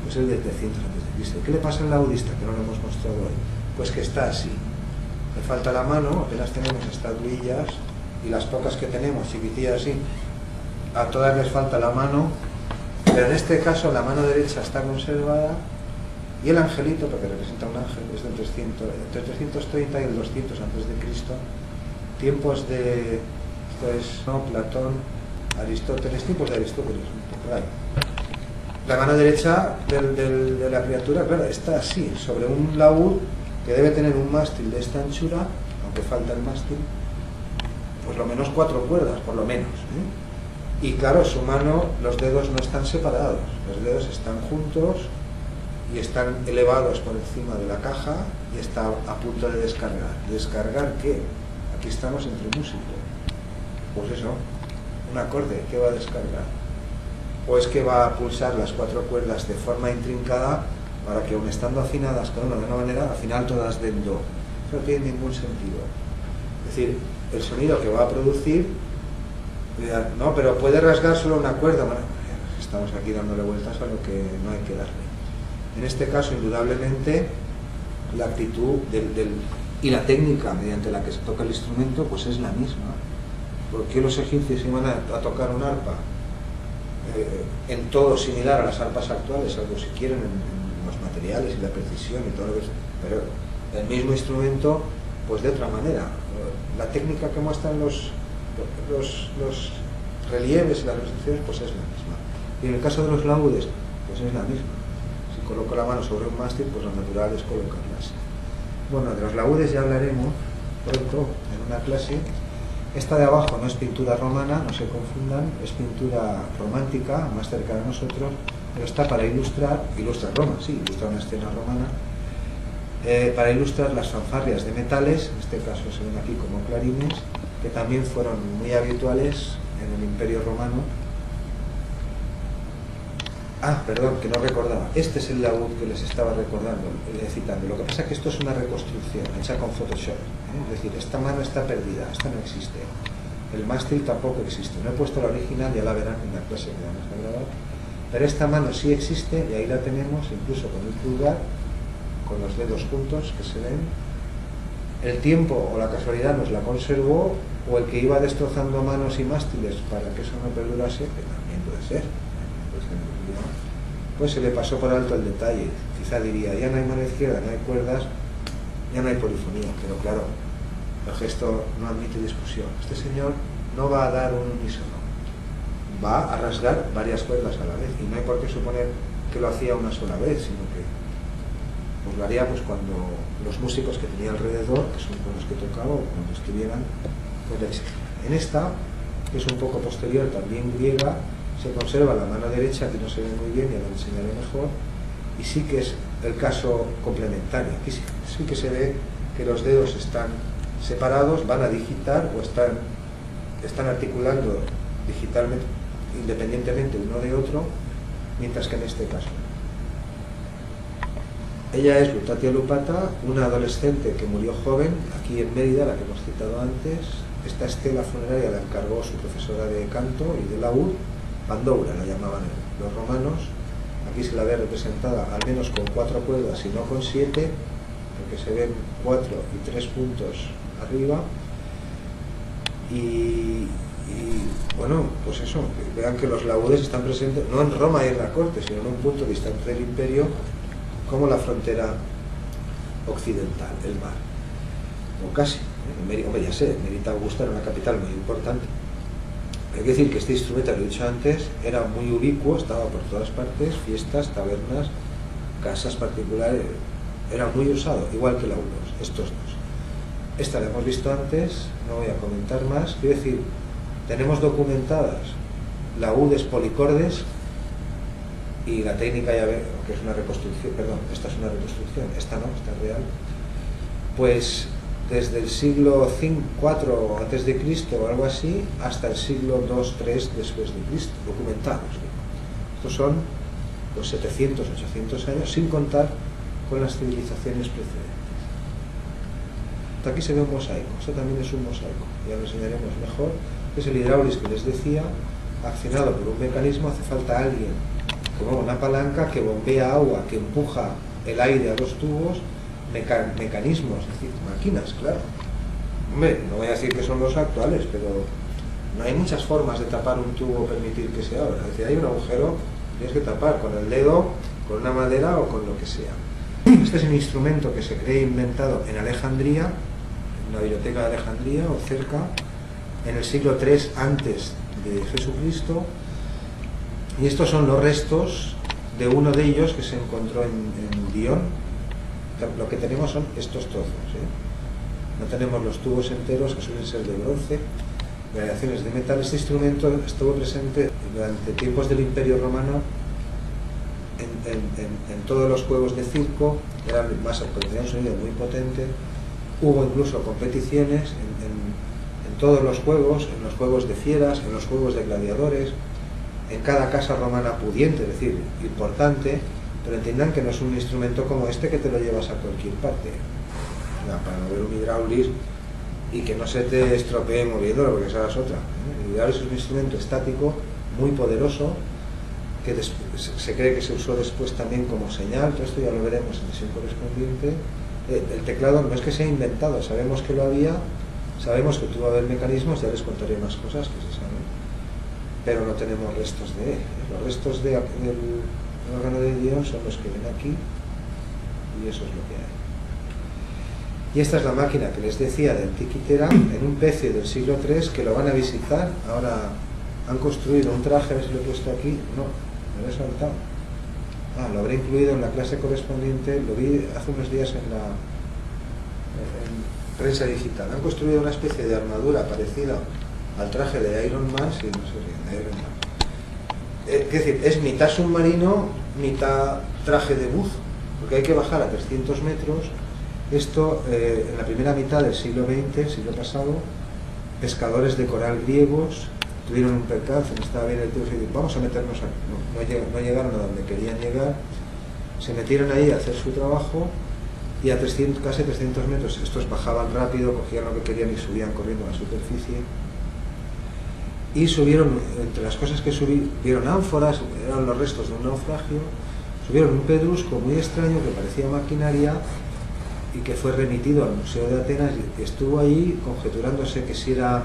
pues es del 300 a.C. ¿Qué le pasa al laudista que no lo hemos mostrado hoy? Pues que está así, le falta la mano, apenas tenemos estatuillas, y las pocas que tenemos, chiquitillas así, a todas les falta la mano, pero en este caso la mano derecha está conservada, y el angelito, porque representa un ángel, es del 300, entre el 330 y el 200 a.C., tiempos de, esto es, no, Platón, Aristóteles, tiempos de Aristóteles, por ahí. La mano derecha de la criatura, claro, está así, sobre un laúd que debe tener un mástil de esta anchura, aunque falta el mástil, pues lo menos 4 cuerdas, por lo menos. Y claro, su mano, los dedos no están separados, los dedos están juntos y están elevados por encima de la caja, y está a punto de descargar. ¿Descargar qué? Aquí estamos entre músico. Pues eso, un acorde, ¿qué va a descargar? O es que va a pulsar las 4 cuerdas de forma intrincada para que, aun estando afinadas cada una de una manera, al final todas den do. Eso no tiene ningún sentido. Es decir, el sonido que va a producir, no, pero puede rasgar solo una cuerda. Bueno, estamos aquí dándole vueltas a lo que no hay que darle. En este caso, indudablemente, la actitud y la técnica mediante la que se toca el instrumento, pues es la misma. ¿Por qué los egipcios iban a tocar un arpa en todo similar a las arpas actuales, algo si quieren en los materiales y la precisión y todo lo que es, pero el mismo instrumento, pues de otra manera? La técnica que muestran los relieves y las representaciones, pues es la misma. Y en el caso de los laúdes, pues es la misma. Si coloco la mano sobre un mástil, pues lo natural es colocarla así. Bueno, de los laúdes ya hablaremos pronto en una clase. Esta de abajo no es pintura romana, no se confundan, es pintura romántica, más cerca de nosotros, pero está para ilustrar Roma, sí, ilustra una escena romana, para ilustrar las fanfarrias de metales, en este caso se ven aquí como clarines, que también fueron muy habituales en el Imperio Romano. Perdón, que no recordaba. Este es el laúd que les estaba citando. Lo que pasa es que esto es una reconstrucción hecha con Photoshop, ¿eh? Es decir, esta mano está perdida, esta no existe. El mástil tampoco existe. No he puesto la original, ya la verán en la clase que vamos a grabar. Pero esta mano sí existe y ahí la tenemos, incluso con el pulgar, con los dedos juntos que se ven. El tiempo o la casualidad nos la conservó, o el que iba destrozando manos y mástiles para que eso no perdurase, que también puede ser. Pues se le pasó por alto el detalle. Quizá diría, ya no hay mano izquierda, no hay cuerdas, ya no hay polifonía, pero claro, el gesto no admite discusión. Este señor no va a dar un unísono, va a rasgar varias cuerdas a la vez, y no hay por qué suponer que lo hacía una sola vez, sino que pues lo haría pues cuando los músicos que tenía alrededor, que son con los que tocaba, o cuando estuvieran, pues le exigían. En esta, que es un poco posterior, también griega, se conserva la mano derecha, que no se ve muy bien, ya la enseñaré mejor, y sí que es el caso complementario. Aquí sí que se ve que los dedos están separados, van a digitar o están articulando digitalmente, independientemente uno de otro, mientras que en este caso. Ella es Lutatia Lupata, una adolescente que murió joven, aquí en Mérida, la que hemos citado antes. Esta estela funeraria la encargó su profesora de canto y de laúd, Pandoura la llamaban los romanos. Aquí se la ve representada al menos con 4 cuerdas y no con 7, porque se ven 4 y 3 puntos arriba. Y bueno, pues eso, vean que los laúdes están presentes no en Roma y en la corte, sino en un punto distante del imperio, como la frontera occidental, el mar, o casi. Hombre, ya sé, Mérida Augusta era una capital muy importante. Hay que decir que este instrumento, lo he dicho antes, era muy ubicuo, estaba por todas partes, fiestas, tabernas, casas particulares, era muy usado, igual que laúdos, estos dos. Esta la hemos visto antes, no voy a comentar más. Quiero decir, tenemos documentadas laúdes policordes, y la técnica ya ve que es una reconstrucción, perdón, esta es una reconstrucción, esta no, esta es real. Pues desde el siglo IV antes de Cristo o algo así, hasta el siglo II-III después de Cristo, documentados. Estos son los 700, 800 años, sin contar con las civilizaciones precedentes. Hasta aquí se ve un mosaico, esto también es un mosaico, ya lo enseñaremos mejor. Es el hidráulis que les decía, accionado por un mecanismo. Hace falta alguien que mueva una palanca, que bombea agua, que empuja el aire a los tubos, mecanismos, es decir, máquinas, claro. Hombre, no voy a decir que son los actuales, pero no hay muchas formas de tapar un tubo o permitir que se abra. Es decir, hay un agujero, tienes que tapar con el dedo, con una madera o con lo que sea. Este es un instrumento que se cree inventado en Alejandría, en la biblioteca de Alejandría o cerca, en el siglo III antes de Jesucristo, y estos son los restos de uno de ellos que se encontró en Dion. Lo que tenemos son estos trozos, ¿eh? No tenemos los tubos enteros, que suelen ser de bronce, variaciones de metal. Este instrumento estuvo presente durante tiempos del Imperio Romano en todos los juegos de circo, eran más, porque tenía un sonido muy potente. Hubo incluso competiciones en todos los juegos, en los juegos de fieras, en los juegos de gladiadores, en cada casa romana pudiente, es decir, importante. Pero entiendan que no es un instrumento como este que te lo llevas a cualquier parte. Para no ver un hidráulis y que no se te estropee moviéndolo, porque esa es otra. El hidráulis es un instrumento estático muy poderoso, que se cree que se usó después también como señal. Todo esto ya lo veremos en sesión correspondiente. El teclado no es que sea inventado, sabemos que lo había, sabemos que tuvo que haber mecanismos, ya les contaré más cosas que se saben, pero no tenemos restos de él. Los restos del órgano de Dion son los que ven aquí, y eso es lo que hay. Y esta es la máquina que les decía de Antiquitera, en un PC del siglo III, que lo van a visitar. Ahora han construido un traje, a ver si lo he puesto aquí, no, me lo he saltado. Lo habré incluido en la clase correspondiente, lo vi hace unos días en prensa digital. Han construido una especie de armadura parecida al traje de Iron Man, si no sé bien, de Iron Man. Es decir, es mitad submarino, mitad traje de buzo, porque hay que bajar a 300 metros. Esto, en la primera mitad del siglo XX, siglo pasado, pescadores de coral griegos tuvieron un percance, estaba bien el tío, y vamos a meternos aquí. No llegaron a donde querían llegar, se metieron ahí a hacer su trabajo y a casi 300 metros estos bajaban rápido, cogían lo que querían y subían corriendo a la superficie. Y subieron, entre las cosas que vieron ánforas, eran los restos de un naufragio, subieron un pedrusco muy extraño que parecía maquinaria y que fue remitido al Museo de Atenas y estuvo ahí conjeturándose que si eran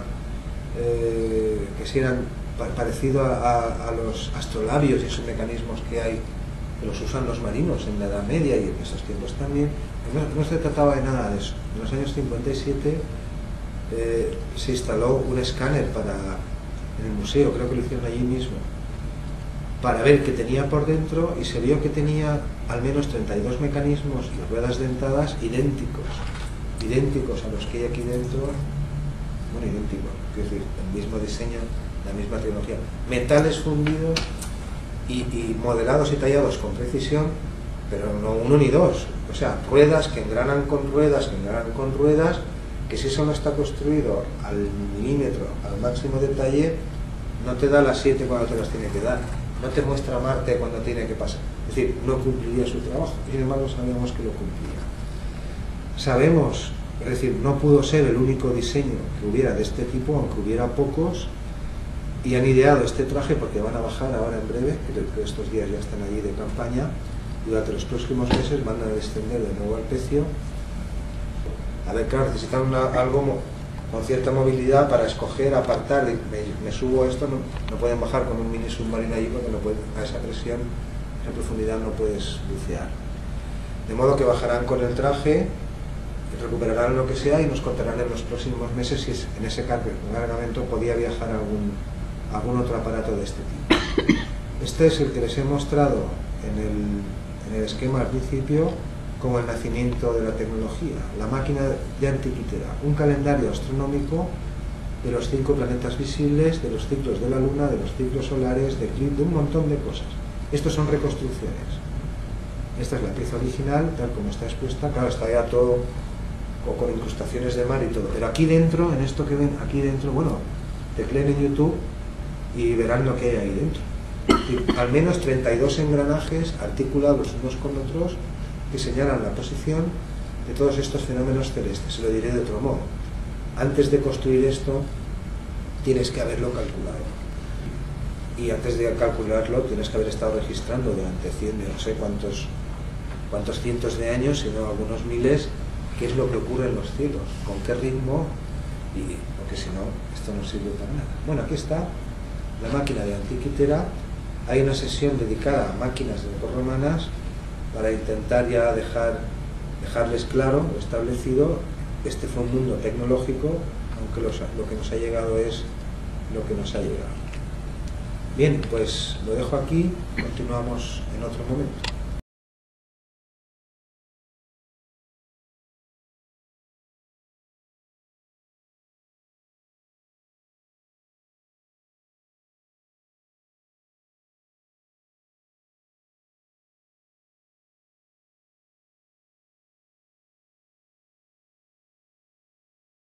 parecido a los astrolabios y esos mecanismos que hay, que los usan los marinos en la Edad Media y en esos tiempos también. No se trataba de nada de eso. En los años 57 se instaló un escáner en el museo, creo que lo hicieron allí mismo, para ver qué tenía por dentro, y se vio que tenía al menos 32 mecanismos y ruedas dentadas idénticos a los que hay aquí dentro. Bueno, idénticos, quiero decir, el mismo diseño, la misma tecnología, metales fundidos y modelados y tallados con precisión, pero no uno ni dos, o sea, ruedas que engranan con ruedas, que si eso no está construido al milímetro, al máximo detalle, no te da las 7 cuando te las tiene que dar, no te muestra Marte cuando tiene que pasar, es decir, no cumpliría su trabajo, y sin embargo sabemos que lo cumplía. Sabemos, es decir, no pudo ser el único diseño que hubiera de este tipo, aunque hubiera pocos, y han ideado este traje porque van a bajar ahora en breve, creo que estos días ya están allí de campaña, y durante los próximos meses van a descender de nuevo al Pecio. A ver, claro, necesitan algo con cierta movilidad para escoger, apartar, me subo esto, no pueden bajar con un mini submarino allí porque no pueden, a esa presión, a esa profundidad no puedes bucear. De modo que bajarán con el traje, recuperarán lo que sea y nos contarán en los próximos meses si en ese cargamento podía viajar algún otro aparato de este tipo. Este es el que les he mostrado en el esquema al principio como el nacimiento de la tecnología, la máquina de Antiquitera, un calendario astronómico de los 5 planetas visibles, de los ciclos de la Luna, de los ciclos solares, de un montón de cosas. Estos son reconstrucciones. Esta es la pieza original, tal como está expuesta, claro, está ya todo con incrustaciones de mar y todo, pero aquí dentro, en esto que ven aquí dentro, bueno, tecleen en YouTube y verán lo que hay ahí dentro. Y al menos 32 engranajes articulados unos con otros que señalan la posición de todos estos fenómenos celestes. Se lo diré de otro modo. Antes de construir esto, tienes que haberlo calculado. Y antes de calcularlo, tienes que haber estado registrando durante no sé cuántos cientos de años, sino algunos miles, qué es lo que ocurre en los cielos, con qué ritmo, porque si no, esto no sirve para nada. Bueno, aquí está la máquina de Antiquitera. Hay una sesión dedicada a máquinas romanas para intentar ya dejarles claro, establecido, este fue un mundo tecnológico, aunque lo que nos ha llegado es lo que nos ha llegado. Bien, pues lo dejo aquí, continuamos en otro momento.